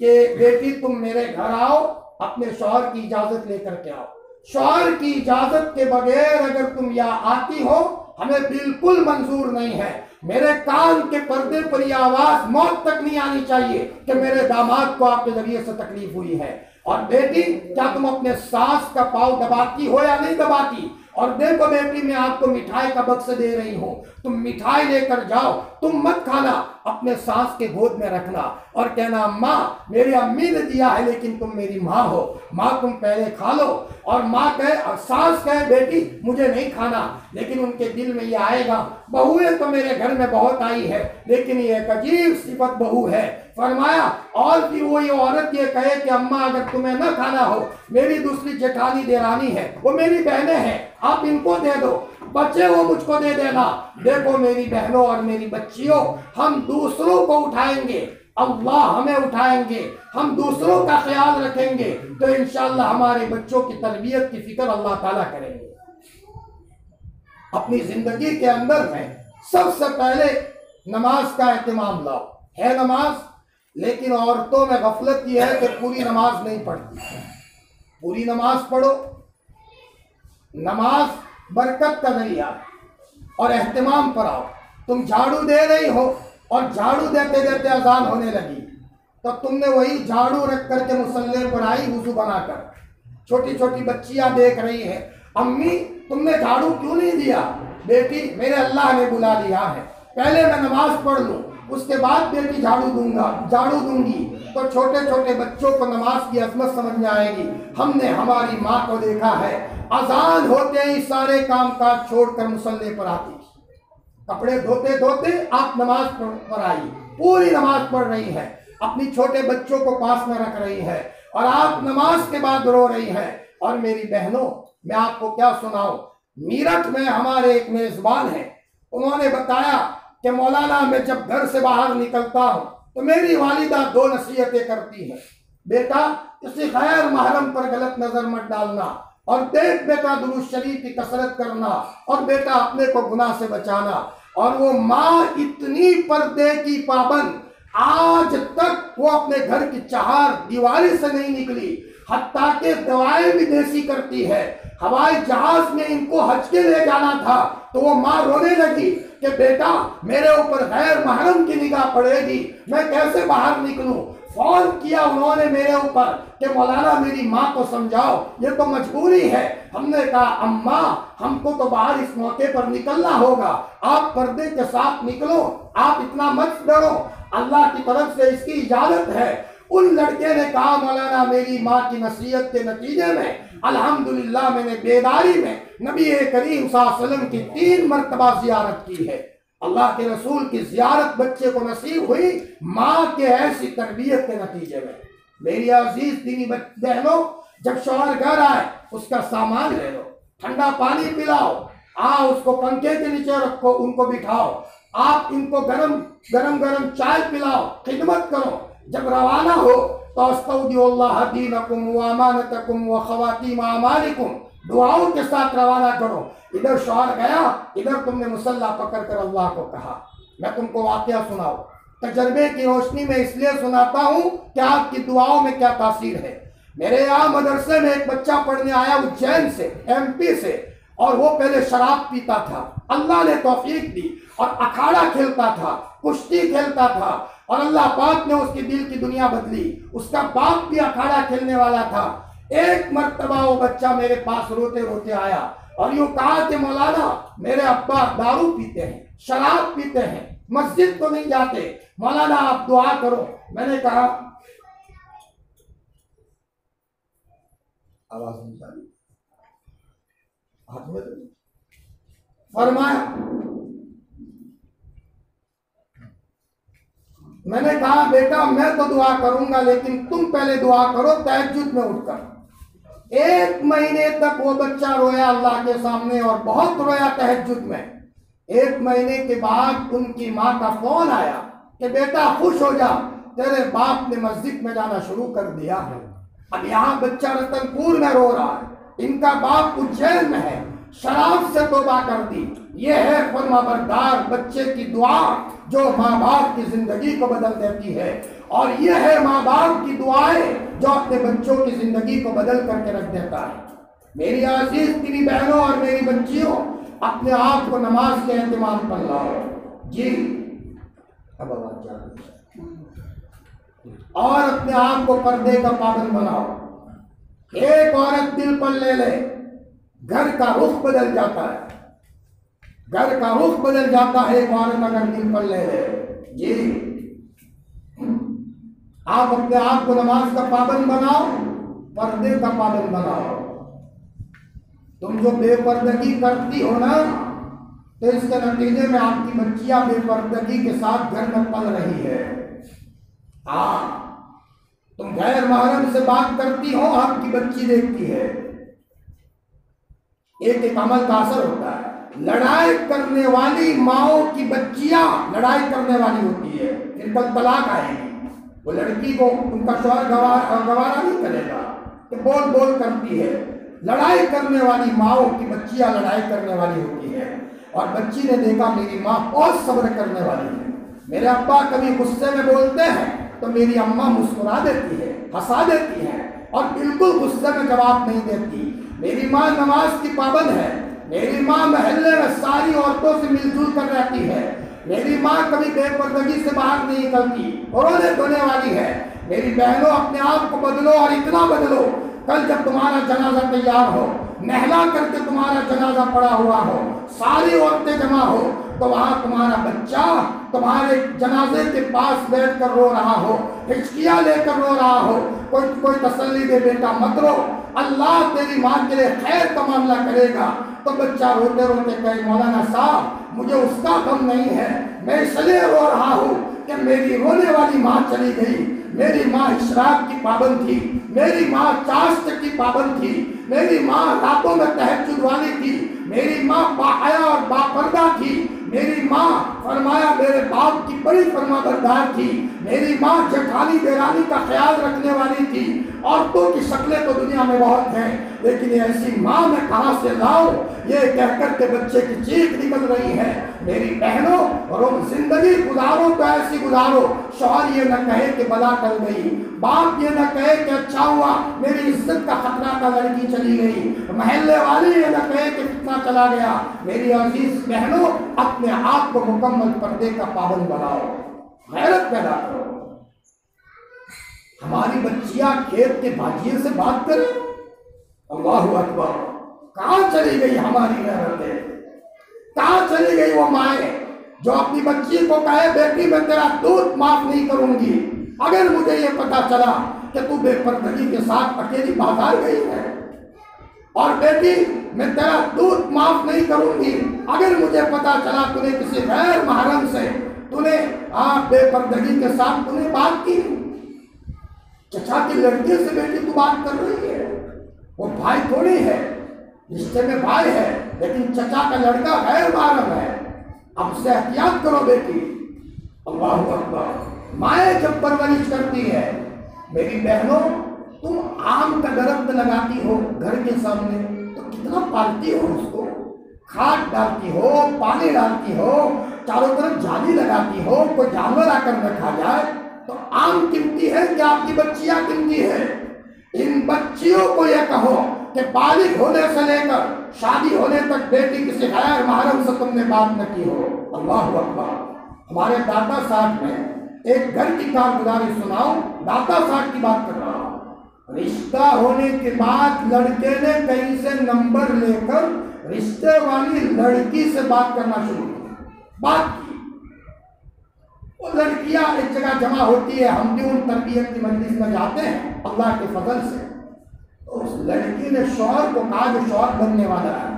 کہ بیٹی تم میرے گھر آؤ، اپنے شوہر کی اجازت لے کر کے آؤ. شوہر کی اجازت کے بغیر اگر تم یہاں آتی ہو ہمیں بالکل منظور نہیں ہے. میرے کان کے پردے پر یہ آواز موت تک نہیں آنی چاہیے کہ میرے داماد کو آپ کے ذریعے سے تکلیف ہوئی ہے. اور بیٹی کیا تم اپنے ساس کا پاؤں دباتی ہو یا نہیں دباتی؟ اور دیکھو بیٹی میں آپ کو مٹھائی کا بکس دے رہی ہوں، تم مٹھائی لے کر جاؤ، تم مت کھانا، اپنے ساس کے گود میں رکھنا اور کہنا ماں میری امی نے دیا ہے لیکن تم میری ماں ہو، ماں تم پہلے کھا لو. اور ماں کہے اور ساس کہے بیٹی مجھے نہیں کھانا، لیکن ان کے دل میں یہ آئے گا بہویں تو میرے گھر میں بہت آئی ہے لیکن یہ ایک عجیب صفت بہو ہے. فرمایا اور پھر وہی عورت یہ کہے کہ اماں اگر تمہیں نہ کھانا ہو میری دوسری جٹھانی دیرانی ہے، وہ میری بہنیں ہیں، آپ ان کو دے دو، بچے وہ مجھ کو دے دینا. دیکھو میری بہنوں اور میری بچیوں، ہم دوسروں کو اٹھائیں گے، اللہ ہمیں اٹھائیں گے، ہم دوسروں کا خیال رکھیں گے تو انشاءاللہ ہمارے بچوں کی تربیت کی فکر اللہ تعالیٰ کریں گے. اپنی زندگی کے اندر میں سب سے پہلے نماز کا اہتمام لاؤ. ہے نماز، لیکن عورتوں میں غفلت یہ ہے کہ پوری نماز نہیں پڑھتی. پوری نماز پڑھو. نماز برکت کا ذریعہ اور اہتمام پر آؤ. تم جھاڑو دے رہی ہو اور جھاڑو دیتے دیتے اذان ہونے لگی تو تم نے وہی جھاڑو رکھ کر کے مصلی پر آئی وضو بنا کر. چھوٹی چھوٹی بچیاں دیکھ رہی ہیں، امی تم نے جھاڑو کیوں نہیں دیا؟ بیٹی میرے اللہ نے بلا لیا ہے، پہلے میں نماز پڑھ لوں اس کے بعد بیٹی جھاڑو دوں گی تو چھوٹے چھوٹے بچوں کو نماز کی عظمت سمجھ میں آئے گی۔ ہم نے ہماری ماں کو دیکھا ہے اذان ہوتے ہی سارے کام کاج چھوڑ کر مصلی پر آتی، کپڑے دھوتے دھوتے آپ نماز پر آئی، پوری نماز پڑھ رہی ہے، اپنی چھوٹے بچوں کو پاس میں رکھ رہی ہے اور آپ نماز کے بعد رو رہی ہے۔ اور میری بہنوں، میں آپ کو کیا سناؤں، میرٹھ میں ہمارے ایک میزبان ہیں، انہوں نے بتایا کہ مولانا میں جب گھر سے باہر نکلتا ہوں تو میری والدہ 2 نصیحتیں کرتی ہیں، بیٹا کسی غیر محرم پر غلط نظر مت ڈالنا، اور دیکھ بیٹا درود شریف کی کثرت کرنا، اور بیٹا اپنے کو گناہ سے بچانا۔ اور وہ ماں اتنی پردے کی پابند، آج تک وہ اپنے گھر کی چہار دیواری سے نہیں نکلی، حتیٰ کہ دعائیں بھی دیسی کرتی ہے۔ ہوائی جہاز میں ان کو حج کے لے جانا تھا تو وہ ماں رونے لگی کہ بیٹا میرے اوپر غیر محرم کی نگاہ پڑے گی، میں کیسے باہر نکلوں۔ فون کیا انہوں نے میرے اوپر کہ مولانا میری ماں کو سمجھاؤ، یہ تو مجبوری ہے۔ ہم نے کہا اماں ہم کو تو باہر اس موقع پر نکلنا ہوگا، آپ پردے کے ساتھ نکلو، آپ اتنا مت ڈرو، اللہ کی طرف سے اس کی اجازت ہے۔ ان لڑکے نے کہا مولانا میری ماں کی نصیحت کے نتیجے میں الحمدللہ میں نے بیداری میں نبی کریم صلی اللہ علیہ وسلم کی 3 مرتبہ زیارت کی ہے۔ اللہ کے رسول کی زیارت بچے کو نصیب ہوئی ماں کے ایسی تربیت کے نتیجے میں۔ میری عزیز دینی بہنوں، جب شوہر گھر آئے اس کا سامان لے لو، ٹھنڈا پانی پلاؤ، اس کو پنکھے کے نیچے رکھو، ان کو بٹھاؤ، آپ ان کو گرم چائے پلاؤ، خدمت کرو۔ جب روانہ ہو تو استودع اللہ دینکم و امانتکم و خواتیم اعمالکم، دعاؤں کے ساتھ روانہ کرو۔ ادھر شوہر گیا، ادھر تم نے مصلی پکڑ کر اللہ کو کہا۔ میں تم کو واقعہ سناؤں، تجربے کی روشنی میں اس لیے سناتا ہوں کہ آپ کی دعاؤں میں کیا تاثیر ہے۔ میرے یہاں مدرسے میں ایک بچہ پڑھنے آیا اجین سے، MP سے، اور وہ پہلے شراب پیتا تھا، اللہ نے توفیق دی اور اکھاڑا کھیلتا تھا، کشتی کھیلتا تھا، اور اللہ پاک نے اس کی دل کی دنیا بدلی۔ اس کا باپ بھی اکھاڑا کھیلنے والا تھا۔ ایک مرتبہ وہ بچہ میرے پاس روتے روتے آیا اور یوں کہا کہ مولانا میرے ابا دارو پیتے ہیں، شراب پیتے ہیں، مسجد کو نہیں جاتے، مولانا آپ دعا کرو۔ میں نے کہا آواز نہیں جا رہی، ہاتھ میں فرمایا، میں نے کہا بیٹا میں تو دعا کروں گا لیکن تم پہلے دعا کرو تہجد میں اٹھ کر۔ 1 مہینے تک وہ بچہ رویا اللہ کے سامنے اور بہت رویا تہجد میں۔ 1 مہینے کے بعد ان کی ماں کا فون آیا کہ بیٹا خوش ہو جا، تیرے باپ نے مسجد میں جانا شروع کر دیا ہے۔ اب یہاں بچہ رتن پور میں رو رہا ہے، ان کا باپ اجین میں ہے، شراب سے توبہ کر دی۔ یہ ہے فرما بردار بچے کی دعا جو ماں باپ کی زندگی کو بدل دیتی ہے، اور یہ ہے ماں باپ کی دعائیں جو اپنے بچوں کی زندگی کو بدل کر کے رکھ دیتا ہے۔ میری عزیز دینی بہنوں اور میری بچیوں، اپنے آپ کو نماز کے اہتمام پر لاؤ۔ جی اب آواز جا رہی ہے۔ اور اپنے آپ کو پردے کا پابند بناؤ۔ ایک عورت دل پر لے لے، گھر کا رخ بدل جاتا ہے، گھر کا رخ بدل جاتا ہے ایک عورت اگر دل پر لے لے۔ جی آپ اپنے آپ کو نماز کا پابند بناؤ، پردے کا پابند بناؤ۔ تم جو بے پردگی کرتی ہو نا تو اس کے نتیجے میں آپ کی بچیاں بے پردگی کے ساتھ گھر میں پل رہی ہے۔ تم غیر محرم سے بات کرتی ہو، آپ کی بچی دیکھتی ہے۔ ایک عمل کا اثر ہوتا ہے۔ لڑائی کرنے والی ماؤں کی بچیاں لڑائی کرنے والی ہوتی ہے، پھر کل طلاق آئے گی۔ وہ لڑکی کو ان کا شوہر گوارا نہیں کرے گا کہ بول بول کرتی ہے۔ لڑائی کرنے والی ماؤں کی بچیاں لڑائی کرنے والی ہوتی ہے، اور بچی نے دیکھا میری ماں بہت صبر کرنے والی ہے۔ میرے ابا کبھی غصے میں بولتے ہیں تو میری اماں مسکرا دیتی ہے، ہنسا دیتی ہے، اور بالکل غصے میں جواب نہیں دیتی۔ میری ماں نماز کی پابند ہے، میری ماں محلے میں ساری عورتوں سے مل جل کر رہتی ہے، میری ماں کبھی بے پردگی سے باہر نہیں نکلتی، رونے دھونے والی ہے۔ میری بہنوں اپنے آپ کو بدلو، اور اتنا بدلو کل جب تمہارا جنازہ تیار ہو، نہلا کر کے تمہارا جنازہ پڑا ہوا ہو، ساری عورتیں جمع ہو، تو وہاں تمہارا بچہ تمہارے جنازے کے پاس بیٹھ کر رو رہا ہو، ہچکیاں لے کر رو رہا ہو، کوئی تسلی دے بیٹا مت رو، اللہ تیری ماں کے لیے خیر کا معاملہ کرے گا۔ تو بچہ روتے روتے کہے مولانا صاحب مجھے اس کا غم نہیں ہے، میں اس لیے رو رہا ہوں کہ میری رونے والی ماں چلی گئی، میری ماں اشراق کی پابند تھی، میری ماں چاشت کی پابند تھی، میری ماں راتوں میں تہجد والی تھی، میری ماں باحیا اور باپردہ تھی، میری ماں فرمایا میرے باپ کی بڑی فرما بردار تھی، میری ماں جٹھانی دیرانی کا خیال رکھنے والی تھی۔ عورتوں کی شکلیں تو دنیا میں بہت ہیں لیکن ایسی ماں میں کہاں سے لاؤں، یہ کہہ کر کے بچے کی چیخ نکل رہی ہے۔ میری بہنوں اور زندگی گزارو تو ایسی گزارو، شوہر یہ نہ کہے کہ بلا ٹل گئی، باپ یہ نہ کہے کہ اچھا ہوا میری عزت کا خطرہ تھا لڑکی چلی گئی، محلے والے یہ نہ کہے کہ کتنا چلا گیا۔ میری عزیز بہنوں اپنے آپ کو مکمل پردے کا پابند بناؤ، غیرت پیدا کرو۔ ہماری بچیاں کھیت کے بھاجیے سے بات کریں، اللہ اکبر، کہاں چلی گئی ہماری غیرتیں، کہاں چلی گئی وہ مائیں جو اپنی بچی کو کہے بیٹی میں تیرا دودھ معاف نہیں کروں گی اگر مجھے یہ پتا چلا کہ تو بے پردگی کے ساتھ اکیلی بازار گئی ہے، اور بیٹی میں تیرا دودھ معاف نہیں کروں گی اگر مجھے پتا چلا تو نے کسی غیر محرم سے تو نے بے پردگی کے ساتھ تو نے بات کی۔ چچا کی لڑکی سے بیٹی تو بات کر رہی ہے، وہ بھائی تھوڑی ہے، رشتے میں بھائی ہے لیکن چچا کا لڑکا غیر محرم ہے، اب سے احتیاط کرو بیٹی۔ اللہ اکبر، مائیں جب پرورش کرتی ہے۔ میری بہنوں تم آم کا درخت لگاتی ہو گھر کے سامنے تو کتنا پالتی ہو اس کو، کھاد ڈالتی ہو، پانی ڈالتی ہو، چاروں طرف جالی لگاتی ہو، کوئی جانور آ کر نہ کھا جائے۔ تو آم قیمتی ہے کہ آپ کی بچیاں قیمتی ہے؟ ان بچیوں کو یہ کہو کہ بالغ ہونے سے لے کر شادی ہونے تک بیٹی کسی غیر محرم سے تم نے بات نہ کی ہو۔ اللہ اکبر۔ ہمارے دادا صاحب نے ایک گھر کی کارگزاری سناؤ، دادا صاحب کی بات کر رہا ہوں، رشتہ ہونے کے بعد لڑکے نے کہیں سے نمبر لے کر رشتے والی لڑکی سے بات کرنا شروع کی، بات کی۔ وہ لڑکیاں ایک جگہ جمع ہوتی ہے، ہم بھی ان تربیت کی مجلس میں جاتے ہیں اللہ کے فضل سے۔ تو اس لڑکی نے شوہر کو کہا جو شوہر بننے والا ہے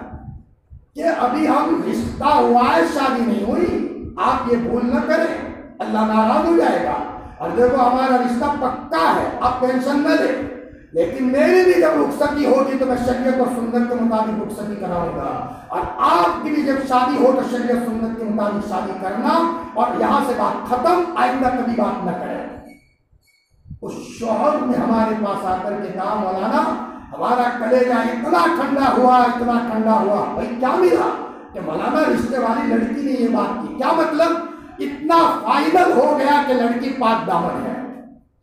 کہ ابھی ہم رشتہ ہوا ہے، شادی نہیں ہوئی، آپ یہ بھول نہ کریں، اللہ ناراض ہو جائے گا، اور دیکھو ہمارا رشتہ پکا ہے، آپ ٹینشن نہ لیں، لیکن میری بھی جب رخصتی ہوگی تو میں شریعت اور سنت کے مطابق رخصتی کراؤں گا، اور آپ کی بھی جب شادی ہو تو شریعت سنت کے مطابق شادی کرنا، اور یہاں سے بات ختم، آئندہ کبھی بات نہ کریں۔ اس شوہر نے ہمارے پاس آ کر کے کہا مولانا ہمارا کلیجہ اتنا ٹھنڈا ہوا، اتنا ٹھنڈا ہوا۔ بھائی کیا ملا؟ کہ مولانا رشتے والی لڑکی نے یہ بات کی۔ کیا مطلب؟ اتنا فائنل ہو گیا کہ لڑکی پاک دامن ہے،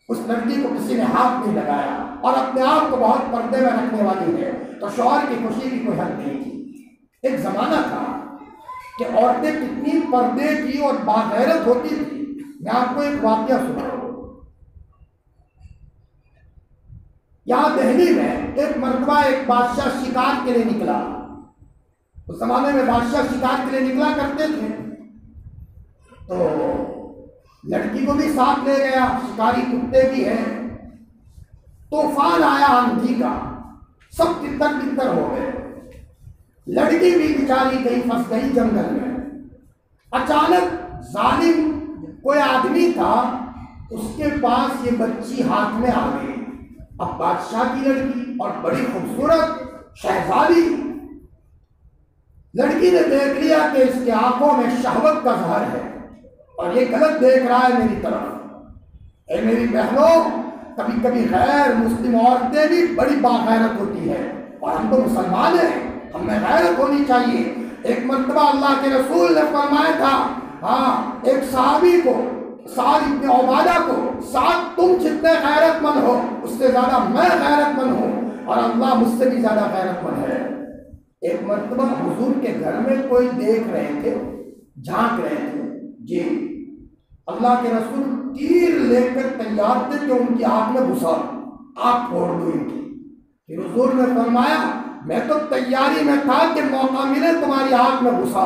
اس لڑکی کو کسی نے ہاتھ نہیں لگایا اور اپنے آپ کو بہت پردے میں رکھنے والی ہے، تو شوہر کی خوشی کی کوئی حد نہیں تھی۔ ایک زمانہ تھا کہ عورتیں کتنی پردے کی اور باغیرت ہوتی تھی۔ میں آپ کو ایک واقعہ سناؤں۔ یہاں دہلی میں ایک مرتبہ ایک بادشاہ شکار کے لیے نکلا۔ اس زمانے میں بادشاہ شکار کے لیے نکلا کرتے تھے، تو لڑکی کو بھی ساتھ لے گیا، شکاری کتے بھی ہیں۔ طوفان آیا آندھی کا، سب تتر بتر ہو گئے، لڑکی بھی بیچاری گئی، پھنس گئی جنگل میں۔ اچانک ظالم کوئی آدمی تھا، اس کے پاس یہ بچی ہاتھ میں آ گئی، اب بادشاہ کی لڑکی اور بڑی خوبصورت شہزادی۔ لڑکی نے دیکھ لیا کہ اس کے آنکھوں میں شہوت کا ظہر ہے اور یہ غلط دیکھ رہا ہے میری طرف۔ اے میری بہنوں، کبھی کبھی غیر مسلم عورتیں بھی بڑی باغیرت ہوتی ہے، اور ہم تو مسلمان ہیں، ہمیں غیرت ہونی چاہیے۔ ایک مرتبہ اللہ کے رسول نے فرمایا تھا ایک صحابی کو، سعد ابن عبادہ کو، سعد تم جتنے غیرت مند ہو اس سے زیادہ میں غیرت مند ہوں، اور اللہ مجھ سے بھی زیادہ غیرت مند ہے۔ ایک مرتبہ حضور کے گھر میں کوئی دیکھ رہے تھے، جھانک رہے تھے، جی اللہ کے رسول تیر لے کر تیار تھے کہ ان کی آنکھ میں گھسا، آنکھ پھوڑ دو ان کی۔ پھر حضور نے فرمایا میں تو تیاری میں تھا کہ موقع ملے تمہاری آنکھ میں گھسا۔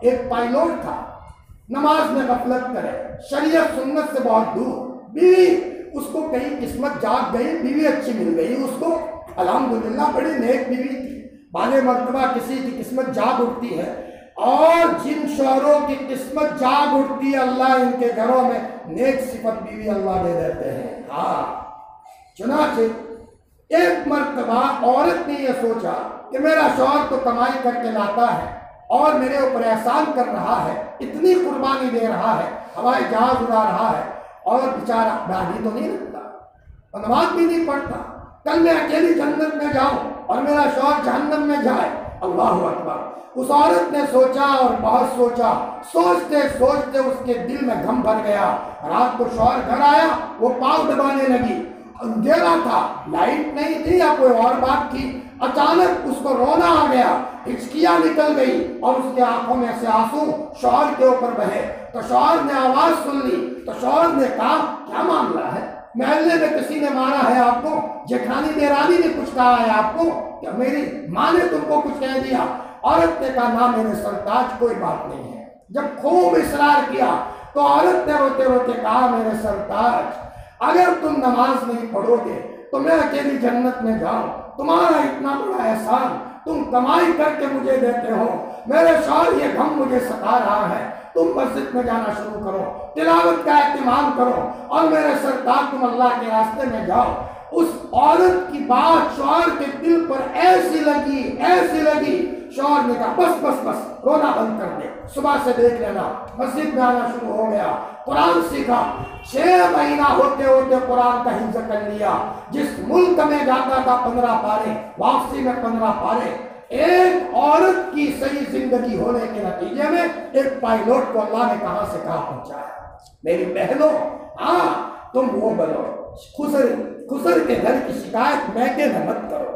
ایک پائلوٹ تھا، نماز میں غفلت کرے، شریعت سنت سے بہت دور، بیوی اس کو کہیں قسمت جاگ گئی، بیوی اچھی مل گئی اس کو، الحمدللہ بڑی نیک بیوی تھی۔ بعض مرتبہ کسی کی قسمت جاگ اٹھتی ہے، اور جن شوہروں کی قسمت جاگ اٹھتی ہے اللہ ان کے گھروں میں نیک صفت بیوی اللہ دے دیتے ہیں۔ ہاں، چنانچہ ایک مرتبہ عورت نے یہ سوچا کہ میرا شوہر تو کمائی کر کے لاتا ہے اور میرے اوپر احسان کر رہا ہے، اتنی قربانی دے رہا ہے، ہوائی جہاز اڑا رہا ہے، اور بیچارہ داڑھی تو نہیں رکھتا اور نماز بھی نہیں پڑھتا، کل میں اکیلی جنت میں جاؤں اور میرا شوہر جہنم میں جائے۔ اللہ اکبر۔ اس عورت نے سوچا اور بہت سوچا، سوچتے سوچتے اس کے دل میں غم بھر گیا۔ رات کو شوہر گھر آیا، وہ پاؤں دبانے لگی، اندھیرا تھا، لائٹ نہیں تھی یا کوئی اور بات تھی، اچانک اس کو رونا آ گیا، ہچکیاں نکل گئی اور اس کے آنکھوں میں سے آنسو شوہر کے اوپر بہے۔ تو شوہر نے آواز سن لی تو شوہر نے کہا کیا معاملہ ہے، محلے میں کسی نے مارا ہے آپ کو، جیٹھانی دیرانی نے کچھ کہا ہے آپ کو، کیا میری ماں نے تم کو کچھ کہہ دیا؟ عورت نے کہا نہ میرے سرتاج کوئی بات نہیں ہے۔ جب خوب اصرار کیا تو عورت نے روتے روتے کہا میرے سرتاج اگر تم نماز نہیں پڑھو گے تو میں اکیلی جنت میں جاؤں، تمہارا اتنا بڑا احسان، تم کمائی کر کے مجھے دیتے ہو، میرے شوہر یہ غم مجھے ستا رہا ہے، تم مسجد میں جانا شروع کرو، تلاوت کا اہتمام کرو اور میرے سرتاج تم اللہ کے راستے میں جاؤ۔ اس عورت کی بات شوہر کے دل پر ایسی لگی، شوہر نے کہا بس بس بس رونا بند کر دے، صبح سے دیکھ لینا۔ مسجد میں آنا شروع ہو گیا، قرآن سیکھا، 6 مہینہ ہوتے ہوتے قرآن کا حفظ کر لیا۔ جس ملک میں جاتا تھا 15 پارے، واپسی میں 15 پارے۔ ایک عورت کی صحیح زندگی ہونے کے نتیجے میں ایک پائلوٹ کو اللہ نے کہاں سے کہاں پہنچایا۔ میری بہنوں، ہاں تم وہ بنو، خسر کے گھر کی شکایت میکے میں مت کرو۔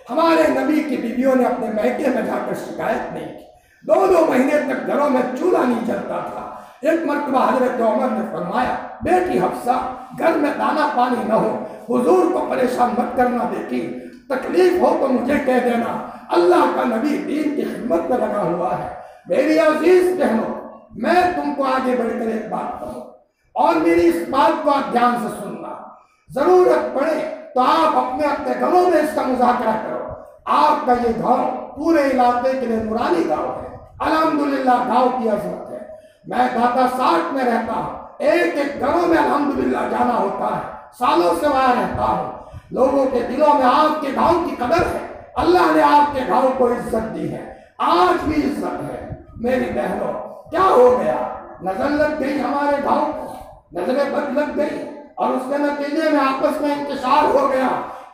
ہمارے نبی کی بیویوں نے اپنے میکے میں جا کر شکایت نہیں کی، 2 مہینے تک گھروں میں چولہا نہیں جلتا تھا۔ ایک مرتبہ حضرت عمر نے فرمایا بیٹی حفصہ گھر میں دانا پانی نہ ہو، حضور کو پریشان مت کرنا، بیٹی تکلیف ہو تو مجھے کہہ دینا، اللہ کا نبی دین کی خدمت میں لگا ہوا ہے۔ میری عزیز بہنوں، میں تم کو آگے بڑھ کر ایک بات کہوں اور میری اس بات کو آپ دھیان سے سننا، ضرورت پڑے تو آپ اپنے گھروں میں اس کا مذاکرہ کرو۔ آپ کا یہ گاؤں پورے علاقے کے لیے نورانی گاؤں ہے، الحمدللہ گاؤں کی عظمت ہے۔ میں داتا 60 میں رہتا ہوں، ایک گھروں میں الحمدللہ جانا ہوتا ہے، سالوں سے وہاں رہتا ہوں، لوگوں کے دلوں میں آپ کے گاؤں کی قدر ہے، اللہ نے آپ کے گاؤں کو عزت دی ہے، آج بھی عزت ہے۔ میری بہنوں کیا ہو گیا، نظر لگ گئی ہمارے گاؤں کو، نظریں بد لگ گئی اور اس کے نتیجے میں آپس میں انتشار ہو گیا۔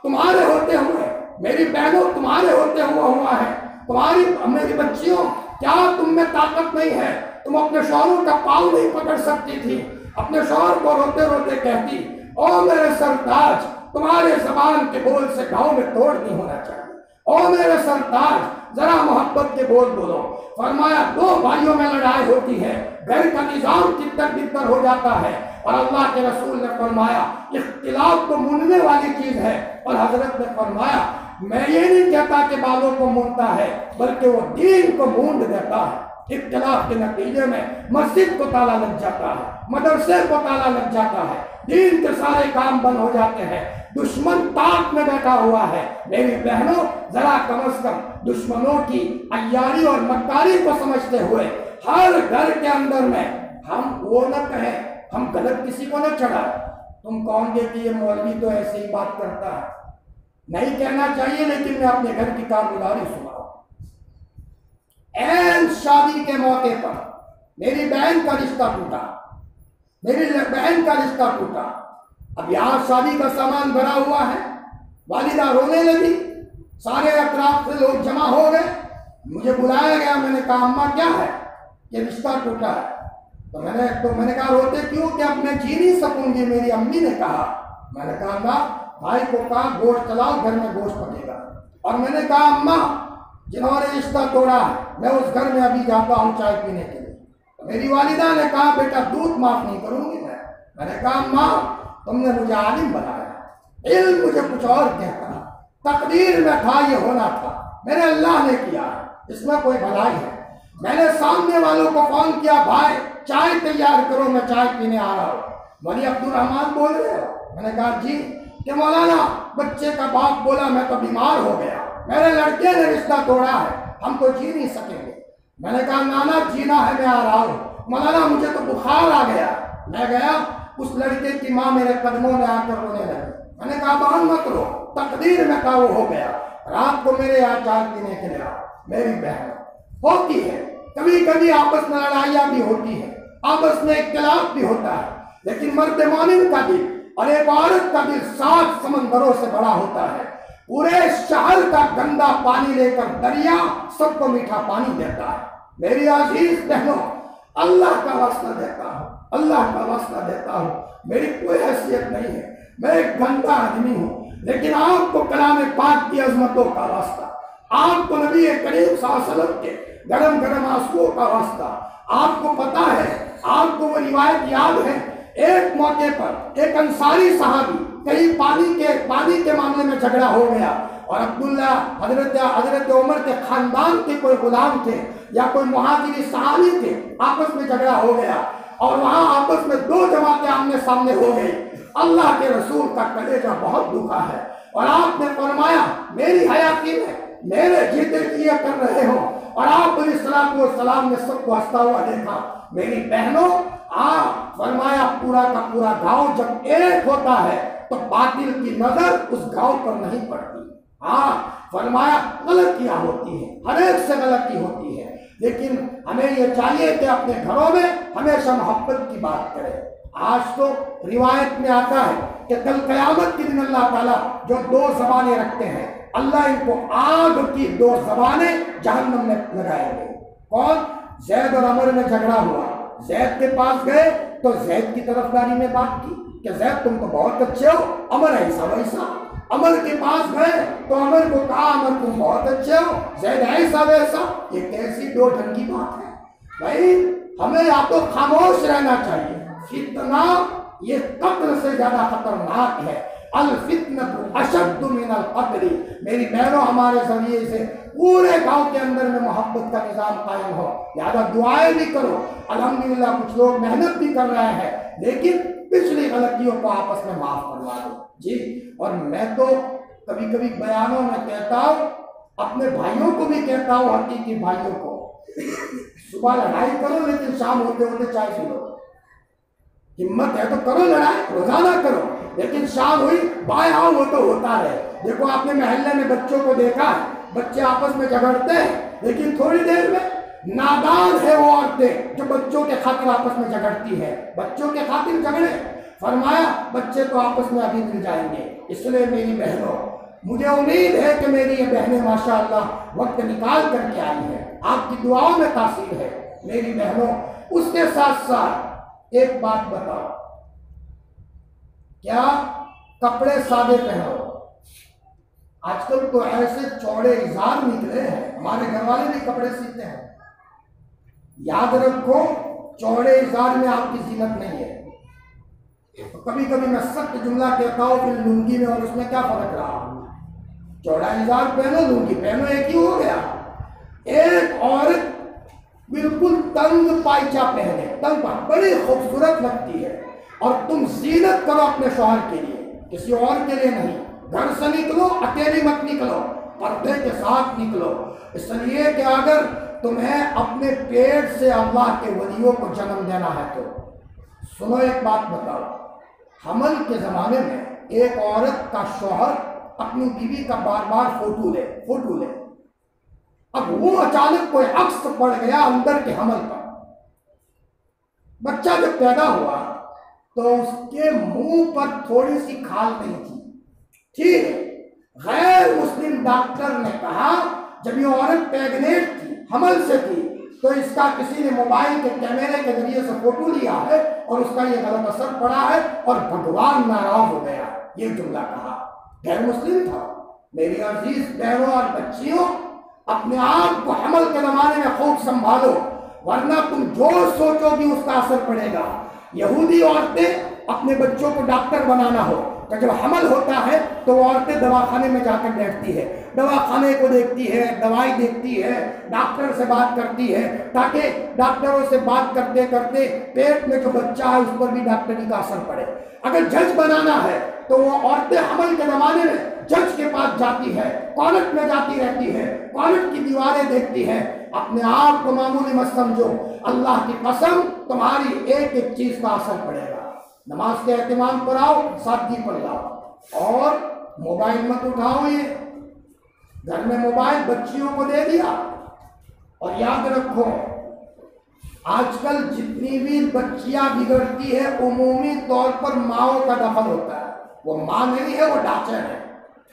تمہارے ہوتے ہوئے میری بہنوں، تمہارے ہوتے ہوا ہے، میری بچیوں، کیا تم میں طاقت نہیں ہے؟ تم اپنے شوہروں کا پاؤں نہیں پکڑ سکتی تھی، اپنے شوہر کو روتے روتے کہتی او میرے سرتاج تمہارے زبان کے بول سے گاؤں میں توڑ نہیں ہونا چاہیے، او میرے سرتاج ذرا محبت کے بول بولو۔ فرمایا 2 بھائیوں میں لڑائی ہوتی ہے، گھر کا نظام تتر بتر ہو جاتا ہے، اور اللہ کے رسول نے فرمایا اختلاف تو موننے والی چیز ہے، اور حضرت نے فرمایا میں یہ نہیں کہتا کہ بالوں کو مونتا ہے بلکہ وہ دین کو مونڈ دیتا ہے۔ اختلاف کے نتیجے میں مسجد کو تالا لگ جاتا ہے، مدرسے کو تالا لگ جاتا ہے، دین کے سارے کام بند ہو جاتے ہیں، دشمن طاق میں بیٹھا ہوا ہے۔ میری بہنوں ذرا کم از کم دشمنوں کی عیاری اور مکاری کو سمجھتے ہوئے ہر گھر کے اندر میں ہم وہ نہ کہیں، ہم غلط کسی کو نہ چڑھائیں۔ تم کہو گے کہ یہ مولوی تو ایسے ہی بات کرتا ہے، نہیں کہنا چاہیے، لیکن میں اپنے گھر کی کارگزاری سناؤں۔ این شادی کے موقع پر میری بہن کا رشتہ ٹوٹا، اب یہاں شادی کا سامان بھرا ہوا ہے، والدہ رونے لگی، سارے اطراف سے لوگ جمع ہو گئے، مجھے بلایا گیا، میں نے کہا اماں کیا ہے؟ یہ رشتہ ٹوٹا ہے۔ تو میں نے کہا روتے کیوں؟ کہ اب میں جی نہیں سکوں گی، میری امی نے کہا۔ میں نے کہا اماں بھائی کو کہا گوشت چلاؤ، گھر میں گوشت پکے گا۔ اور میں نے کہا اماں جنہوں نے رشتہ توڑا ہے میں اس گھر میں ابھی جاتا ہوں چائے پینے کے لیے۔ تو میری والدہ نے کہا بیٹا دودھ معاف نہیں کروں گی میں نے کہا اماں تم نے مجھے عالم بنایا، علم مجھے کچھ اور کہتا، تقدیر میں تھا یہ ہونا تھا، میرے اللہ نے کیا، اس میں کوئی بھلائی ہے۔ میں نے سامنے والوں کو فون کیا، بھائی چائے تیار کرو، میں چائے پینے آ رہا ہوں۔ ولی عبد الرحمان بول رہے ہو؟ میں نے کہا جی۔ کہ مولانا بچے کا باپ بولا میں تو بیمار ہو گیا، میرے لڑکے نے رشتہ توڑا ہے، ہم تو جی نہیں سکیں گے۔ میں نے کہا نانا جینا ہے، میں آ رہا ہوں۔ مولانا مجھے تو بخار آ گیا۔ میں گیا، اس لڑکے کی ماں میرے قدموں میں آ کر رونے لگی۔ میں نے کہا بہن مت رو، تقدیر میں کہا وہ ہو گیا۔ رات کو میرے یہاں چائے پینے کے لیے میری بہن ہوتی ہے، کبھی کبھی آپس میں لڑائیاں بھی ہوتی ہیں، آپس میں اختلاف بھی ہوتا ہے، لیکن مرد مومن کا دل اور ایک عورت کا دل 7 سمندروں سے بڑا ہوتا ہے۔ پورے شہر کا گندا پانی لے کر دریا سب کو میٹھا پانی دیتا ہے۔ میری عزیز بہنوں، اللہ کا واسطہ دیتا ہوں، اللہ کا واسطہ دیتا ہوں، میری کوئی حیثیت نہیں ہے، میں ایک گندا آدمی ہوں، لیکن آپ کو کلام پاک کی عظمتوں کا واسطہ، آپ کو نبی کریم صلی اللہ علیہ وسلم کے گرم گرم آنسوؤں کا واسطہ، آپ کو پتا ہے، آپ کو وہ روایت یاد ہے، ایک موقع پر ایک انصاری صحابی کہیں پانی کے معاملے میں جھگڑا ہو گیا، اور عبداللہ حضرت عمر کے خاندان کے کوئی غلام تھے یا کوئی مہاجری صحابی تھے، آپس میں جھگڑا ہو گیا، اور وہاں آپس میں 2 جماعتیں آمنے سامنے ہو گئی۔ اللہ کے رسول کا کلیجہ بہت دکھا ہے، اور آپ نے فرمایا میری حیاتی میں میرے جیتے کیا کر رہے ہو، اور آپ علیہ السلام نے سب کو ہنستا ہوا دیکھا۔ میری بہنوں، آپ فرمایا پورا کا پورا گاؤں جب ایک ہوتا ہے تو باطل کی نظر اس گاؤں پر نہیں پڑتی۔ ہاں فرمایا غلطیاں ہوتی ہیں، ہر ایک سے غلطی ہوتی ہے، لیکن ہمیں یہ چاہیے کہ اپنے گھروں میں ہمیشہ محبت کی بات کریں۔ آج تو روایت میں آتا ہے کہ کل قیامت کے دن اللہ تعالیٰ جو 2 زبانیں رکھتے ہیں، اللہ ان کو آگ کی 2 زبانیں جہنم میں لگائیں گے۔ کون؟ زید اور عمر میں جھگڑا ہوا، زید کے پاس گئے تو زید کی طرفداری میں بات کی کہ زید تم تو بہت اچھے ہو، عمر ایسا ویسا۔ عمر کے پاس گئے تو عمر کو کہا عمر تم بہت اچھے ہو، زید ایسا ویسا۔ یہ کیسی 2 ڈھنگ کی بات ہے؟ بھائی ہمیں یا تو خاموش رہنا چاہیے، فتنہ یہ قتل سے زیادہ خطرناک ہے، الفتنۃ اشد من القتل۔ میری بہنوں، ہمارے ذریعے سے پورے گاؤں کے اندر میں محبت کا نظام قائم ہو، لہٰذا دعائیں بھی کرو۔ الحمدللہ کچھ لوگ محنت بھی کر رہے ہیں، لیکن پچھلی غلطیوں کو آپس میں معاف کروا دو جی۔ اور میں تو کبھی کبھی بیانوں میں کہتا ہوں، اپنے بھائیوں کو بھی کہتا ہوں، حقیقی بھائیوں کو، صبح لڑائی کرو لیکن شام ہوتے ہوتے چائے پی لو۔ ہمت ہے تو کرو لڑائی، روزانہ کرو، لیکن شام ہوئی بائیں آؤ وہ تو ہوتا رہے۔ دیکھو آپ نے محلے میں بچوں کو دیکھا ہے، بچے آپس میں جھگڑتے ہیں، لیکن تھوڑی دیر میں نادان ہے وہ عورتیں جو بچوں کے خاطر آپس میں جھگڑتی ہے، بچوں کے خاطر جھگڑے۔ فرمایا بچے تو آپس میں ابھی مل جائیں گے۔ اس لیے میری بہنوں، مجھے امید ہے کہ میری یہ بہنیں ماشاءاللہ وقت نکال کر کے آئی ہیں، آپ کی دعاؤں میں تاثیر ہے میری بہنوں۔ اس کے ساتھ ساتھ ایک بات بتاؤ، کیا کپڑے سادے پہنو؟ آج کل تو ایسے چوڑے اظہار نکلے ہیں، ہمارے گھر والے بھی کپڑے سیتے ہیں۔ یاد رکھو چوڑے اظہار میں آپ کی زینت نہیں ہے۔ کبھی کبھی میں سخت جملہ کہتا ہوں کہ لنگی میں اور اس میں کیا فرق رہا؟ چوڑا اظہار پہنو، لنگی پہنو، ایک ہی ہو گیا۔ ایک عورت بالکل تنگ پائچہ پہنے، تنگ بڑی خوبصورت لگتی ہے، اور تم زینت کرو اپنے شوہر کے لیے، کسی اور کے لیے نہیں۔ گھر سے نکلو اکیلی مت نکلو، پردے کے ساتھ نکلو، اس لیے کہ اگر تمہیں اپنے پیٹ سے اللہ کے ولیوں کو جنم دینا ہے تو سنو ایک بات بتاؤ، حمل کے زمانے میں ایک عورت کا شوہر اپنی بیوی کا بار بار فوٹو لے، اب وہ اچانک کوئی عکس پڑ گیا اندر کے حمل پر، بچہ جب پیدا ہوا تو اس کے منہ پر تھوڑی سی کھال نہیں تھی، ٹھیک ہے؟ غیر مسلم ڈاکٹر نے کہا جب یہ عورت پیگنیٹ تھی، حمل سے تھی، تو اس کا کسی نے موبائل کے کیمرے کے ذریعے سے فوٹو لیا ہے اور اس کا یہ غلط اثر پڑا ہے اور بھگوان ناراض ہو گیا، یہ جملہ کہا، غیر مسلم تھا۔ میری عزیز بہنوں اور بچیوں، اپنے آپ کو حمل کے زمانے میں خوب سنبھالو، ورنہ تم جو سوچو گی اس کا اثر پڑے گا۔ یہودی عورتیں اپنے بچوں کو ڈاکٹر بنانا ہو تو جب حمل ہوتا ہے تو وہ عورتیں دواخانے میں جا کر بیٹھتی ہے، دواخانے کو دیکھتی ہے، دوائی دیکھتی ہے، ڈاکٹر سے بات کرتی ہے، تاکہ ڈاکٹروں سے بات کرتے کرتے پیٹ میں جو بچہ ہے اس پر بھی ڈاکٹری کا اثر پڑے۔ اگر جج بنانا ہے تو وہ عورتیں حمل کے زمانے میں جج کے پاس جاتی ہے، کورٹ میں جاتی رہتی ہے، کورٹ کی دیواریں دیکھتی ہے۔ اپنے آپ کو معمولی مت سمجھو، اللہ کی قسم تمہاری ایک ایک چیز کا اثر پڑے گا۔ نماز کے اہتمام پر آؤ، سادگی پر لاؤ، اور موبائل مت اٹھاؤ۔ یہ گھر میں موبائل بچیوں کو دے دیا، اور یاد رکھو آج کل جتنی بھی بچیاں بگڑتی ہے عمومی طور پر ماؤں کا دخل ہوتا ہے۔ وہ ماں نہیں ہے، وہ ڈاچن ہے،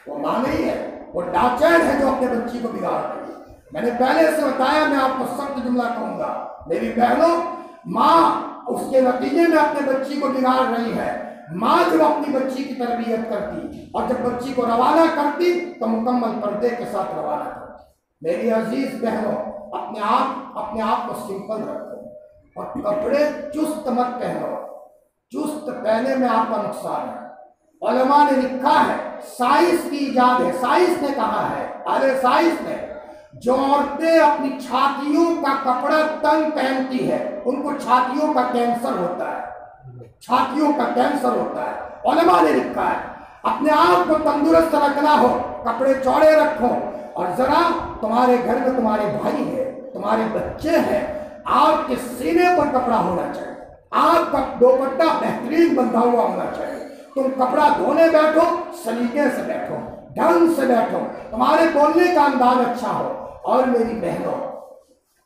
وہ ماں نہیں ہے، وہ ڈاچن ہے جو اپنے بچی کو بگاڑ رہی ہے۔ میں نے پہلے سے بتایا، میں آپ کو سخت جملہ کہوں گا، میری بہنوں، ماں اس کے نتیجے میں اپنے بچی کو بگاڑ رہی ہے۔ ماں جب اپنی بچی کی تربیت کرتی اور جب بچی کو روانہ کرتی تو مکمل پردے کے ساتھ روانہ کرتی۔ میری عزیز بہنوں، اپنے آپ کو سمپل رکھو، اور کپڑے چست مت پہنو۔ چست پہنے میں آپ کا نقصان ہے۔ علماء نے لکھا ہے، سائنس کی ایجاد ہے، سائنس نے کہا ہے، ارے سائنس نے، جو عورتیں اپنی چھاتیوں کا کپڑا تنگ پہنتی ہے ان کو چھاتیوں کا کینسر ہوتا ہے، چھاتیوں کا کینسر ہوتا ہے۔ علماء نے لکھا ہے اپنے آپ کو تندرست رکھنا ہو کپڑے چوڑے رکھو، اور ذرا تمہارے گھر میں تمہارے بھائی ہیں، تمہارے بچے ہیں، آپ کے سینے پر کپڑا ہونا چاہیے، آپ کا دوپٹہ بہترین بندھا ہوا ہونا چاہیے۔ تم کپڑا دھونے بیٹھو، سلیقے سے بیٹھو، ڈھنگ سے بیٹھو، تمہارے بولنے کا انداز اچھا ہو۔ اور میری بہنوں،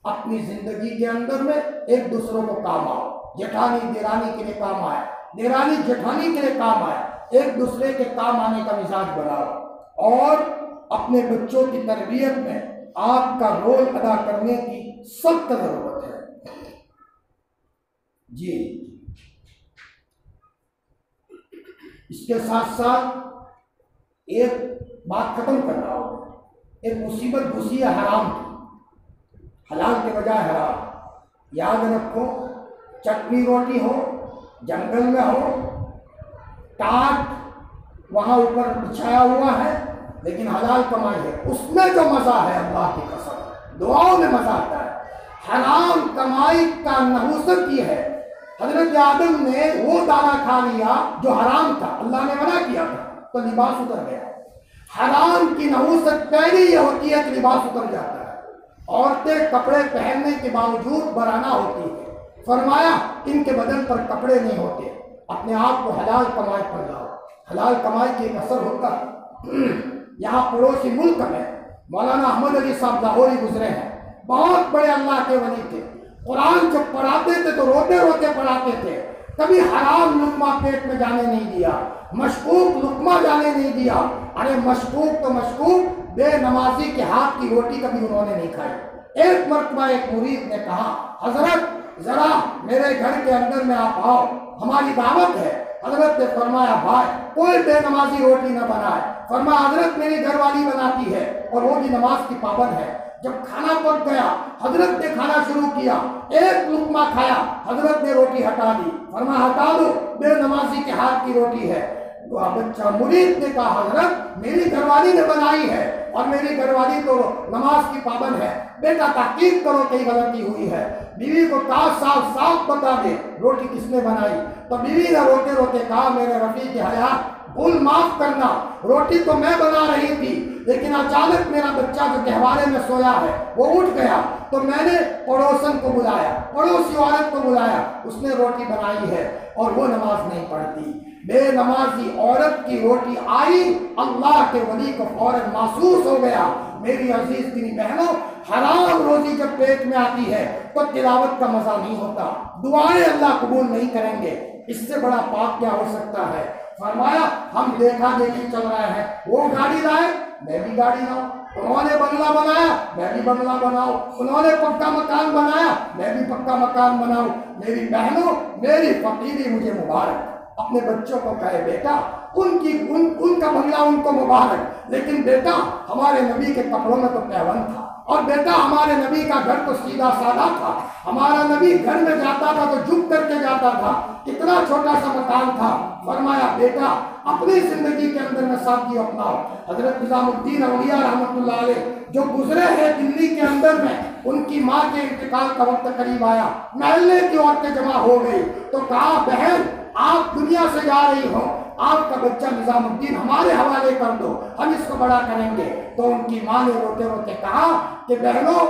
اپنی زندگی کے اندر میں ایک دوسروں کو کام آؤ۔ جیٹھانی دیرانی کے لیے کام آئے، دیرانی جیٹھانی کے لیے کام آئے، ایک دوسرے کے کام آنے کا مزاج بناؤ، اور اپنے بچوں کی تربیت میں آپ کا رول ادا کرنے کی سخت ضرورت ہے۔ جی، اس کے ساتھ ساتھ ایک بات ختم کر رہا ہوں، ایک مصیبت گھسی ہے حرام کی، حلال کے بجائے حرام۔ یاد رکھو، چٹنی روٹی ہو، جنگل میں ہو، ٹاٹ وہاں اوپر بچھایا ہوا ہے، لیکن حلال کمائی ہے، اس میں جو مزہ ہے اللہ کی قسم، دعاؤں میں مزہ آتا ہے۔ حرام کمائی کا نحوست یہ ہے، حضرت آدم نے وہ دانہ کھا لیا جو حرام تھا، اللہ نے منع کیا تھا تو لباس اتر گیا۔ حرام کی نحوست پہلی یہ ہوتی ہے کہ لباس اتر جاتا ہے۔ عورتیں کپڑے پہننے کے باوجود برہنہ ہوتی ہے، فرمایا ان کے بدن پر کپڑے نہیں ہوتے۔ اپنے آپ کو حلال کمائی پر لاؤ، حلال کمائی کے ایک اثر ہوتا ہے۔ یہاں پڑوسی ملک میں مولانا احمد علی صاحب لاہوری گزرے ہیں، بہت بڑے اللہ کے ولی تھے، قرآن جب پڑھاتے تھے تو روتے روتے پڑھاتے تھے، کبھی حرام لقمہ پیٹ میں جانے نہیں دیا، مشکوک لقمہ جانے نہیں دیا۔ ارے مشکوک تو مشکوک، بے نمازی کے ہاتھ کی روٹی کبھی انہوں نے نہیں کھائی۔ ایک مرتبہ ایک مرید نے کہا، حضرت ذرا میرے گھر کے اندر میں آپ آؤ، ہماری دعوت ہے۔ حضرت نے فرمایا بھائی کوئی بے نمازی روٹی نہ بنائے۔ فرمایا حضرت میری گھر والی بناتی ہے اور وہ بھی نماز کی پابند ہے۔ جب کھانا پک گیا، حضرت نے کھانا شروع کیا، ایک لقمہ کھایا، حضرت نے روٹی ہٹا دی، فرمایا ہٹا دو، بے نمازی کے ہاتھ کی روٹی ہے۔ بچہ مرید نے کہا حضرت میری گھر والی نے بنائی ہے اور میری گھر والی تو نماز کی پابند ہے، بیٹا تحقیق کرو کہیں غلطی ہوئی ہے۔ بیوی کو کہا صاف صاف بتا دے روٹی کس نے بنائی، تو بیوی نے روتے روتے کہا میرے رفیق حیات بھول معاف کرنا، روٹی تو میں بنا رہی تھی لیکن اچانک میرا بچہ جو گہوارے میں سویا ہے وہ اٹھ گیا، تو میں نے پڑوسن کو بلایا، پڑوسی عورت کو بلایا، اس نے روٹی بنائی ہے اور وہ نماز نہیں پڑھتی۔ بے نمازی عورت کی روٹی آئی، اللہ کے ولی کو فوراً محسوس ہو گیا۔ میری عزیز دینی بہنوں، حرام روزی جب پیٹ میں آتی ہے تو تلاوت کا مزہ نہیں ہوتا، دعائیں اللہ قبول نہیں کریں گے۔ اس سے بڑا پاک کیا ہو سکتا ہے؟ فرمایا ہم دیکھا دیکھی چل رہے ہیں، وہ گاڑی لائے میں بھی گاڑی لاؤں، انہوں نے بنگلہ بنایا میں بھی بنگلہ بناؤں، انہوں نے پکا مکان بنایا میں بھی پکا مکان بناؤں۔ میری بہنوں، میری فقیری مجھے مبارک۔ اپنے بچوں کو کہے بیٹا ان کا بنگلہ ان کو مبارک، لیکن بیٹا ہمارے نبی کے کپڑوں میں تو پیون تھا، اور بیٹا ہمارے نبی کا گھر تو سیدھا سادہ تھا، ہمارا نبی گھر میں جاتا تھا تو جھک کر کے جاتا تھا، کتنا چھوٹا سا مکان تھا۔ فرمایا بیٹا اپنی زندگی کے اندر میں سادگی اپناؤ۔ حضرت نظام الدین اولیاء رحمۃ اللہ علیہ جو گزرے ہیں دلی کے اندر میں، ان کی ماں کے انتقال کا وقت قریب آیا، محلے کی عورتیں جمع ہو گئی تو کہا بہن آپ دنیا سے جا رہی ہو، آپ کا بچہ نظام الدین ہمارے حوالے کر دو، ہم اس کو بڑا کریں گے۔ تو ان کی ماں نے روتے روتے کہا کہ بہنوں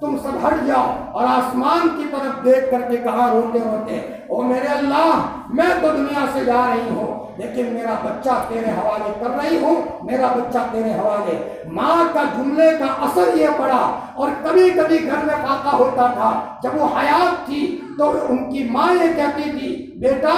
تم سب ہٹ جاؤ، اور آسمان کی طرف دیکھ کر کے کہا روتے روتے، او میرے اللہ میں تو دنیا سے جا رہی ہوں لیکن میرا بچہ تیرے حوالے کر رہی ہوں، میرا بچہ تیرے حوالے۔ ماں کا جملے کا اثر یہ پڑا، اور کبھی کبھی گھر میں فاقہ ہوتا تھا، جب وہ حیات تھی تو ان کی ماں یہ کہتی تھی بیٹا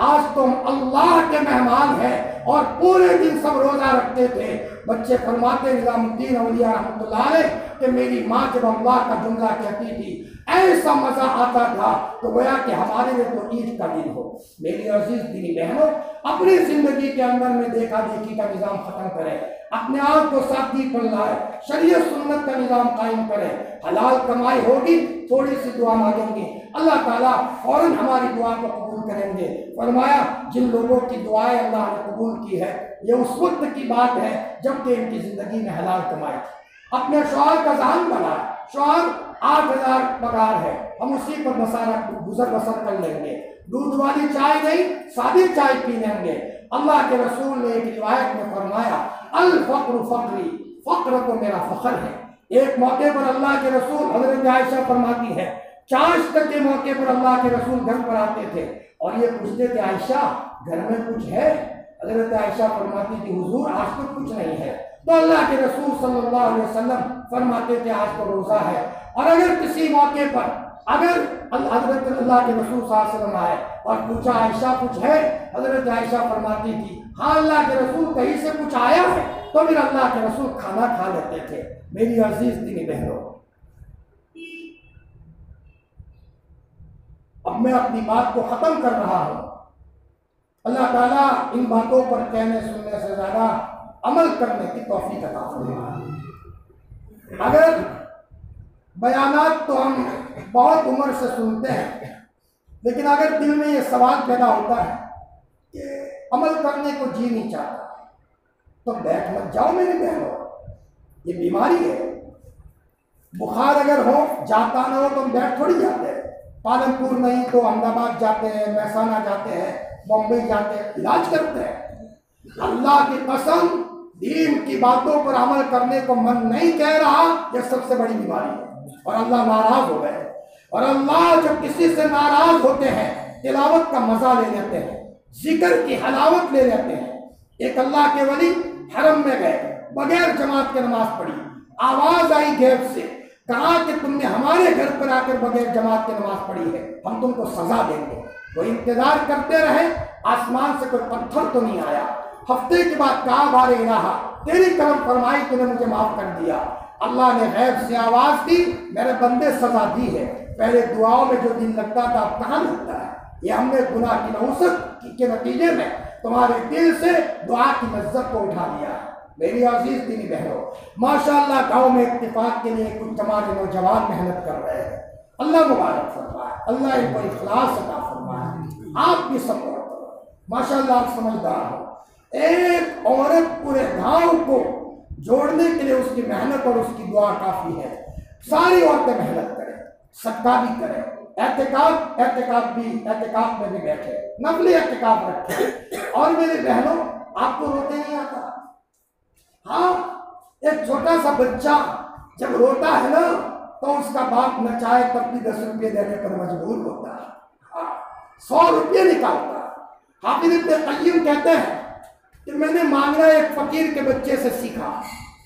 آج تم اللہ کے مہمان ہیں، اور پورے دن سب روزہ رکھتے تھے۔ بچے فرماتے نظام الدین اولیاء رحمۃ اللہ علیہ کہ میری ماں جب اللہ کا جملہ کہتی تھی ایسا مزہ آتا تھا تو گویا کہ ہمارے لیے تو عید کا دن ہو۔ میری عزیز دینی بہنوں، اپنی زندگی کے اندر میں دیکھا دیکھی کا نظام ختم کرے، اپنے آپ کو سادگی پر لائے، شریعت سنت کا نظام قائم کرے، حلال کمائی ہوگی تھوڑی سی دعا مانگیں گے اللہ تعالیٰ فوراً ہماری دعا کو قبول کریں گے۔ فرمایا جن لوگوں کی دعائیں اللہ نے قبول کی ہے یہ اس وقت کی بات ہے جب کہ ان کی زندگی میں حلال کمائی تھی۔ اپنے شوہر کا ذہن بنا، شوہر 8,000 پگار ہے، ہم اسی پر گزر بسر کر لیں گے، دودھ والی چائے نہیں سادی چائے پی لیں گے۔ اللہ کے رسول نے ایک روایت میں فرمایا الفقر فقری، فقر تو میرا فخر ہے۔ ایک موقع پر اللہ کے رسول، حضرت عائشہ فرماتی ہے چاشت کے موقع پر اللہ کے رسول گھر پر آتے تھے اور یہ پوچھتے تھے عائشہ گھر میں کچھ ہے؟ حضرت عائشہ فرماتی تھی حضور آج تو کچھ نہیں ہے۔ تو اللہ کے رسول صلی اللہ علیہ وسلم فرماتے تھے آج تو روزہ ہے۔ اور اگر کسی موقع پر اگر حضرت اللہ کے رسول صلی اللہ علیہ وسلم آئے اور پوچھا عائشہ کچھ ہے، حضرت عائشہ فرماتی تھی ہاں اللہ کے رسول کہیں سے کچھ آیا ہے، تو پھر اللہ کے رسول کھانا کھا لیتے تھے۔ میری عزیز دینی بہنوں، اب میں اپنی بات کو ختم کر رہا ہوں۔ اللہ تعالیٰ ان باتوں پر کہنے سننے سے زیادہ عمل کرنے کی توفیق عطا فرمائے۔ اگر بیانات تو ہم بہت عمر سے سنتے ہیں، لیکن اگر دل میں یہ سوال پیدا ہوتا ہے کہ عمل کرنے کو جی نہیں چاہتا تو بیٹھ مت جاؤ میری بہنوں، یہ بیماری ہے۔ بخار اگر ہو جاتا نہ ہو تو ہم بیٹھ تھوڑی جاتے ہیں، پالن پور نہیں تو احمد آباد جاتے ہیں، مہسانہ جاتے ہیں، بمبئی جاتے ہیں، علاج کرتے ہیں۔ اللہ کی قسم دین کی باتوں پر عمل کرنے کو من نہیں کہہ رہا، یہ سب سے بڑی بیماری ہے، اور اللہ ناراض ہو گئے۔ اور اللہ جب کسی سے ناراض ہوتے ہیں تلاوت کا مزہ لے لیتے ہیں، ذکر کی حلاوت لے لیتے ہیں۔ ایک اللہ کے ولی حرم میں گئے، بغیر جماعت کے نماز پڑھی، آواز آئی غیب سے، کہا کہ تم نے ہمارے گھر پر آ کر بغیر جماعت کے نماز پڑھی ہے، ہم تم کو سزا دیں گے۔ وہ انتظار کرتے رہے، آسمان سے کوئی پتھر تو نہیں آیا۔ ہفتے کے بعد کہا بار الہ تیری کرم فرمائی تو نے مجھے معاف کر دیا۔ اللہ نے غیب سے آواز دی میرے بندے سزا دی ہے، پہلے دعاؤں میں جو دل لگتا تھا اب کہاں لگتا ہے؟ یہ ہم نے گناہ کی نحوست کے نتیجے میں تمہارے دل سے دعا کی لذت کو اٹھا لیا ہے۔ میری عزیز دینی بہنوں، ماشاءاللہ گاؤں میں اتفاق کے لیے کچھ جماعت نوجوان محنت کر رہے ہیں، اللہ مبارک فرمائے، اللہ ان کو اخلاص عطا فرمائے۔ آپ بھی سپورٹ کرو، ماشاءاللہ آپ سمجھدار ہو۔ ایک عورت پورے گاؤں کو جوڑنے کے لیے اس کی محنت اور اس کی دعا کافی ہے۔ ساری عورتیں محنت کریں، صدقہ بھی کریں، اعتکاف میں بھی بیٹھے، نفلی اعتکاف رکھیں۔ اور میرے بہنوں آپ کو روتے نہیں آتا؟ ہاں، ایک چھوٹا سا بچہ جب روتا ہے نا تو اس کا باپ نہ چاہے تب بھی 10 روپے دینے پر مجبور ہوتا ہے، 100 روپے نکالتا ہے۔ حافظ ابن قیم کہتے ہیں کہ میں نے مانگنا ایک فقیر کے بچے سے سیکھا۔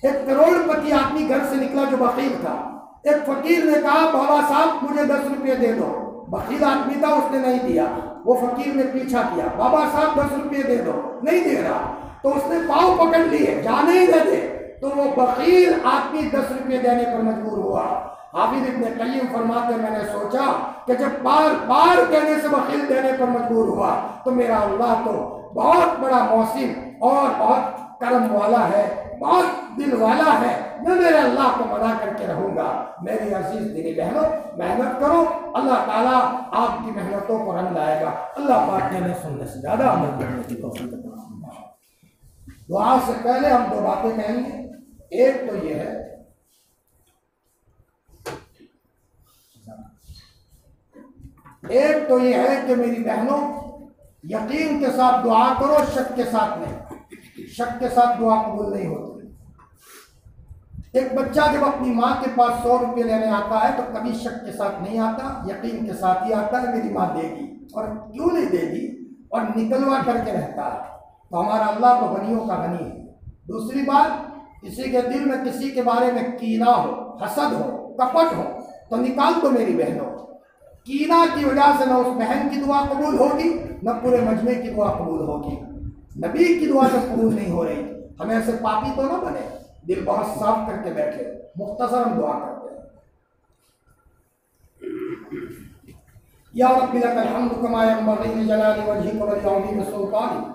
ایک کروڑ پتی آدمی گھر سے نکلا جو بخیل تھا، ایک فقیر نے کہا بابا صاحب مجھے 10 روپے دے دو، بخیل آدمی تھا اس نے نہیں دیا، وہ فقیر نے پیچھا کیا، بابا صاحب 10 روپے دے دو، نہیں دے رہا، تو اس نے پاؤں پکڑ لیے جانے ہی نہ دے، تو وہ بخیل آدمی 10 روپے دینے پر مجبور ہوا۔ حافظ ابن قیم فرماتے میں نے سوچا کہ جب بار بار کہنے سے بخیل دینے پر مجبور ہوا تو میرا اللہ تو بہت بڑا محسن اور بہت کرم والا ہے، بہت دل والا ہے، میں میرے اللہ کو منا کر کے رہوں گا۔ میری عزیز دینی بہنوں، محنت کرو، اللہ تعالیٰ آپ کی محنتوں کو رنگ لائے گا۔ اللہ پاک نے سننے سے زیادہ عمل کرنے کی توفیق عطا فرمائے۔ دعا سے پہلے ہم دو باتیں کہیں گے۔ ایک تو یہ ہے کہ میری بہنوں یقین کے ساتھ دعا کرو، شک کے ساتھ نہیں۔ شک کے ساتھ دعا قبول نہیں ہوتی۔ ایک بچہ جب اپنی ماں کے پاس 100 روپے لینے آتا ہے تو کبھی شک کے ساتھ نہیں آتا، یقین کے ساتھ ہی آتا ہے، میری ماں دے گی، اور کیوں نہیں دے گی، اور نکلوا کر کے رہتا ہے۔ تو ہمارا اللہ تو غنیوں کا غنی ہے۔ دوسری بات، کسی کے دل میں کسی کے بارے میں کینہ ہو، حسد ہو، کپٹ ہو تو نکال دو میری بہنوں۔ کینہ کی وجہ سے نہ اس بہن کی دعا قبول ہوگی، نہ پورے مجمع کی دعا قبول ہوگی۔ نبی کی دعا جب قبول نہیں ہو رہی، ہمیں ایسے پاپی تو نہ بنے، دل بہت صاف کر کے بیٹھے۔ مختصر ہم دعا کرتے ہیں۔ یا رب لک الحمد کما ینبغی لجلال وجهک ولعظیم سلطانک،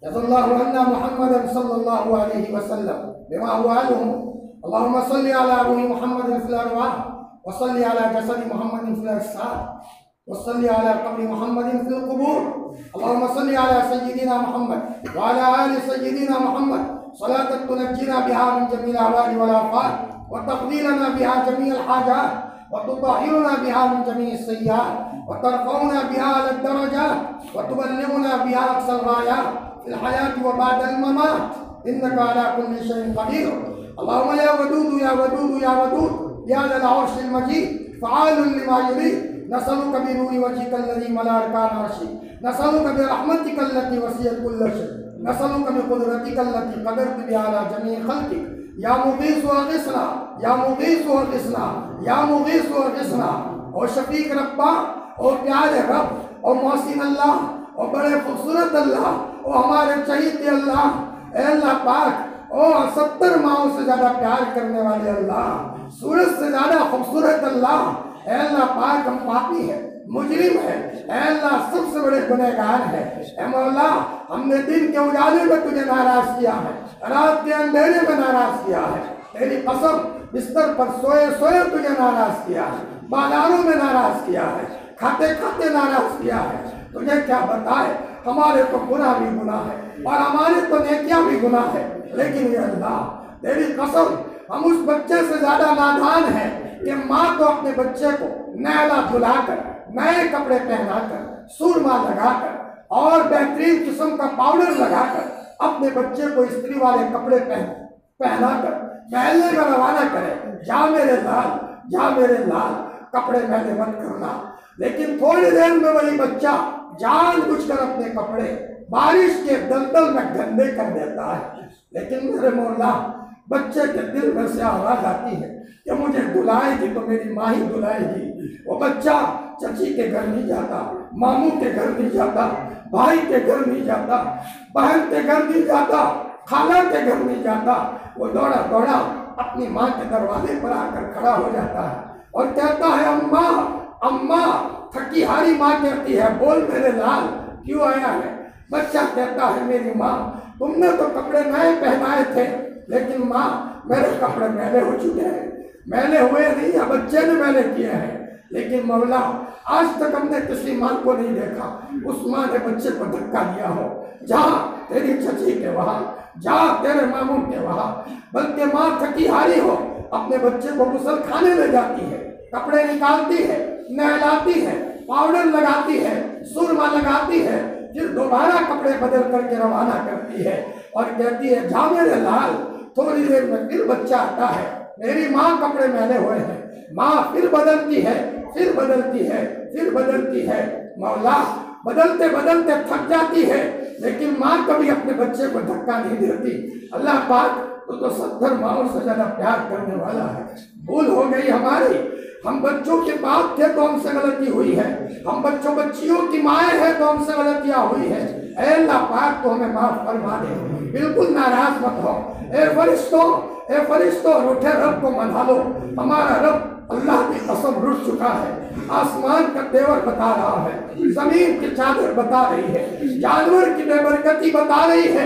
جزا اللہ عنا محمدا صلی اللہ علیہ وسلم بما هو اهله۔ اللهم صل على روح محمد في الارواح، وصل على جسد محمد في الاجساد، وصل على قبر محمد في القبور۔ اللهم صل على سيدنا محمد وعلى آل سيدنا محمد صلاة تنجينا بها من جميع الأهوال والآفات، وتقضي لنا بها جميع الحاجات، وتطهرنا بها من جميع السيئات، وترفعنا بها على الدرجات، وتبلغنا بها أقصى الغايات في الحياة وبعد الممات، إنك على كل شيء قدير۔ اللهم يا ودود يا ودود يا ودود يا ذا العرش المجيد فعال لما يريد، نسألك بنور وجهك الذي ملا أركان عرشك، نسألك برحمتك التي وسعت كل شيء، نسألك بقدرتك التي قدرت بها على جميع خلقك، یا مغیث اغثنا، یا مغیث اغثنا، یا مغیث اغثنا۔ اور شفیق ربا، اور پیارے رب، اور محسن اللہ، اور بڑے خوبصورت اللہ، اور ہمارے چہیتے اللہ، اے اللہ پاک، اور 70 ماہوں سے زیادہ پیار کرنے والے اللہ، سورج سے زیادہ خوبصورت اللہ، اے اللہ پاک، ہم پاپی ہیں، مجرم ہے، اے اللہ سب سے بڑے گنہگار ہے۔ اے مولا، ہم نے دن کے اجالے میں تجھے ناراض کیا ہے، رات کے اندھیرے میں ناراض کیا ہے، تیری قسم بستر پر سوئے سوئے تجھے ناراض کیا ہے، بازاروں میں ناراض کیا ہے، کھاتے کھاتے ناراض کیا ہے۔ تجھے کیا بتائے، ہمارے تو گناہ بھی گناہ ہے اور ہمارے تو نیکیاں بھی گناہ ہے، لیکن یہ اللہ تیری قسم ہم اس بچے سے زیادہ نادان ہیں کہ ماں تو اپنے بچے کو نہلا دھلا کر، نئے کپڑے پہنا کر، سرما لگا کر اور بہترین قسم کا پاؤڈر لگا کر اپنے بچے کو استری والے کپڑے پہنا کر محلے میں روانہ کرے، جا میرے لال، جا میرے لال، کپڑے میلے مت کرنا۔ لیکن تھوڑی دیر میں وہی بچہ جان بوجھ کر اپنے کپڑے بارش کے دلدل میں گندے کر دیتا ہے۔ لیکن میرے مولا، بچے کے دل میں سے آواز آتی ہے کہ مجھے دلائے گی تو میری ماں ہی دلائے گی۔ وہ بچہ چچی کے گھر نہیں جاتا، ماموں کے گھر نہیں جاتا، بھائی کے گھر نہیں جاتا، بہن کے گھر نہیں جاتا، خالہ کے گھر نہیں جاتا، وہ دوڑا دوڑا اپنی ماں کے دروازے پر آ کر کھڑا ہو جاتا ہے اور کہتا ہے اماں، اماں۔ تھکی ہاری ماں کہتی ہے بول میرے لال کیوں آیا ہے؟ بچہ کہتا ہے میری ماں، تم نے تو کپڑے نئے پہنائے تھے، لیکن ماں میرے کپڑے میلے ہو چکے ہیں۔ میلے ہوئے نہیں ہیں، بچے نے میلے کیے ہیں، لیکن مولا آج تک ہم نے کسی ماں کو نہیں دیکھا اس ماں نے بچے کو دھکا دیا ہو۔ جہاں تیری چچی کے وہاں، جہاں تیرے ماموں کے وہاں، بلکہ ماں تھکی ہاری ہو اپنے بچے کو غسل خانے لے جاتی ہے، کپڑے نکالتی ہے، نہلاتی ہے، پاؤڈر لگاتی ہے، سرما لگاتی ہے، پھر دوبارہ کپڑے بدل کر کے روانہ کرتی ہے اور کہتی ہے جا میرے لال۔ تھوڑی دیر میں پھر بچہ آتا ہے، میری ماں کپڑے میلے ہوئے ہیں، ماں پھر بدلتی ہے، پھر بدلتی ہے، پھر بدلتی ہے۔ مولا بدلتے بدلتے تھک جاتی ہے، لیکن ماں کبھی اپنے بچے کو دھکا نہیں دیتی۔ اللہ پاک تو 70 ماؤں سے زیادہ پیار کرنے والا ہے۔ بھول ہو گئی ہماری، ہم بچوں کے باپ تھے تو ہم سے غلطی ہوئی ہے، ہم بچیوں کی مائیں ہیں تو ہم سے غلطیاں ہوئی ہیں۔ اے اللہ پاک تو ہمیں معاف فرما دے، بالکل ناراض مت ہو۔ اے فرشتوں روٹھے رب کو منا لو، ہمارا رب اللہ کی قسم رٹ چکا ہے۔ آسمان کا تیور بتا رہا ہے، زمین کی چادر بتا رہی ہے، جانور کی بے برکتی بتا رہی ہے،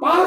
5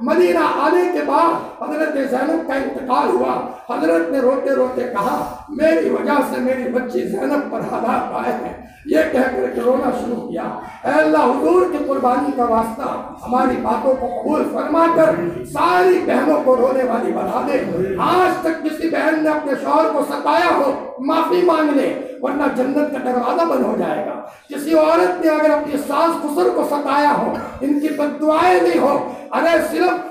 مدینہ آنے کے بعد حضرت زینب کا انتقال ہوا، حضرت نے روتے روتے کہا میری وجہ سے میری بچی زینب پر حالات آئے ہیں، یہ کہہ کر کے رونا شروع کیا۔ اے اللہ حضور کی قربانی کا واسطہ ہماری باتوں کو قبول فرما کر ساری بہنوں کو رونے والی بنا دے۔ آج تک کسی بہن نے اپنے شوہر کو ستایا ہو معافی مانگ لے، ورنہ جنت کا دروازہ بند ہو جائے گا۔ کسی عورت نے اگر اپنی ساس سسر کو ستایا ہو، ان کی بد دعائیں نہیں ہو، ارے صرف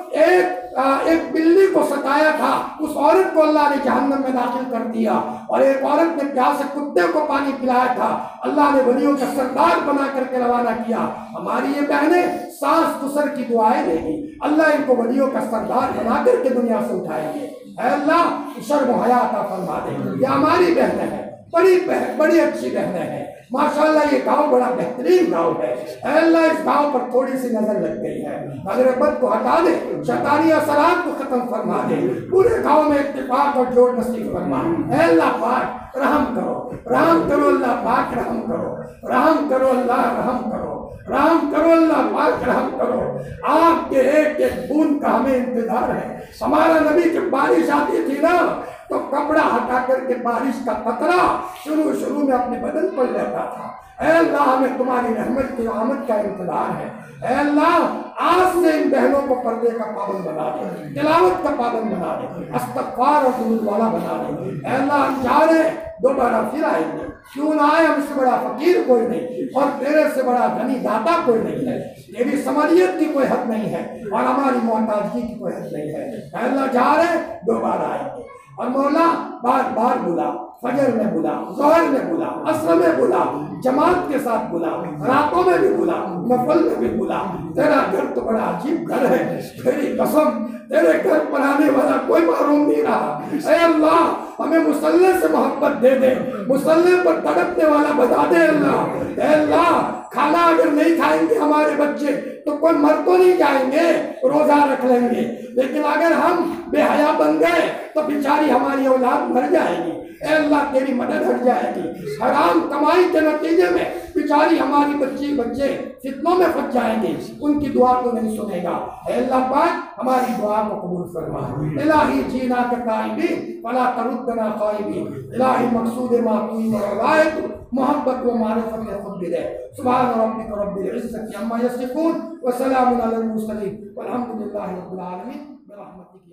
ایک بلی کو ستایا تھا، اس عورت کو اللہ نے جہنم میں داخل کر دیا، اور ایک عورت نے پیاسے کتے کو پانی پلایا تھا، اللہ نے ولیوں کا سردار بنا کر کے روانہ کیا۔ ہماری یہ بہنیں ساس سسر کی دعائیں لے گی، اللہ ان کو ولیوں کا سردار بنا کر کے دنیا سے اٹھائیں گے۔ اے اللہ شرم و حیا عطا فرما دے۔ یہ ہماری بہنیں ہیں، بڑی اچھی بہنیں ہیں ماشاءاللہ۔ یہ گاؤں بڑا بہترین گاؤں ہے۔ اے اللہ اس گاؤں پر تھوڑی سی نظر لگ گئی ہے، نظر بد کو ہٹا دے، شیطانی اثرات کو ختم فرما دے، پورے گاؤں میں اتفاق اور جوڑ نصیب فرما۔ اے اللہ پاک رحم کرو، رحم کرو اللہ پاک، رحم کرو، رحم کرو اللہ، رحم کرو، رحم کرو اللہ پاک، رحم کرو۔ آپ کے ایک ایک بوند کا ہمیں انتظار ہے۔ ہمارا نبی جب بارش آتی تھی نا تو کپڑا ہٹا کر کے بارش کا قطرہ شروع میں اپنے بدن پر لیتا تھا۔ اے اللہ ہمیں تمہاری رحمت کی آمد کا انتظار ہے۔ اے اللہ آج سے ان بہنوں کو پردے کا پابند بنا دے، تلاوت کا پابند بنا دے، استغفار اور درود والا بنا دے۔ اے اللہ ہم چاہ رہے ہیں دوبارہ پھر آئیں گے، کیوں نہ آئے، ہم سے بڑا فقیر کوئی نہیں اور تیرے سے بڑا غنی داتا کوئی نہیں ہے، تیری سماجیت کی کوئی حد نہیں ہے اور ہماری محتاجگی کی کوئی حد نہیں ہے۔ اے اللہ چاہ رہے ہیں دوبارہ آئیں گے، اور مولا بار بار بلا، فجر میں بلا، ظہر میں بلا، عصر میں بلا، جماعت کے ساتھ بلا، راتوں میں بھی بلا، نفل میں بھی بلا۔ تیرا گھر تو بڑا عجیب گھر ہے، تیری قسم تیرے گھر پر آنے والا کوئی محروم نہیں رہا۔ اے اللہ ہمیں مصلی سے محبت دے دے، مصلی پر تڑپنے والا بتا دے اللہ۔ اے اللہ کھانا اگر نہیں کھائیں گے ہمارے بچے تو کوئی مر تو نہیں جائیں گے، روزہ رکھ لیں گے، لیکن اگر ہم بے حیا بن گئے تو بیچاری ہماری اولاد مر جائے گی۔ اے اللہ تیری مدد ہٹ جائے گی، حرام کمائی کے نتیجے میں بیچاری ہماری بچے فتنوں میں پھنس جائیں گے، ان کی دعا کو نہیں سنے گا۔ اے اللہ پاک ہماری دعا کو قبول فرما۔ الہی جینا کے قائبین فلا تردنا خائبین، الہی مقصود معقول و غایت محبت و معرفت خود بھی دے۔ سبحان ربک رب العزت عما یصفون وسلام علی المرسلین والحمد للہ رب العالمین برحمتک۔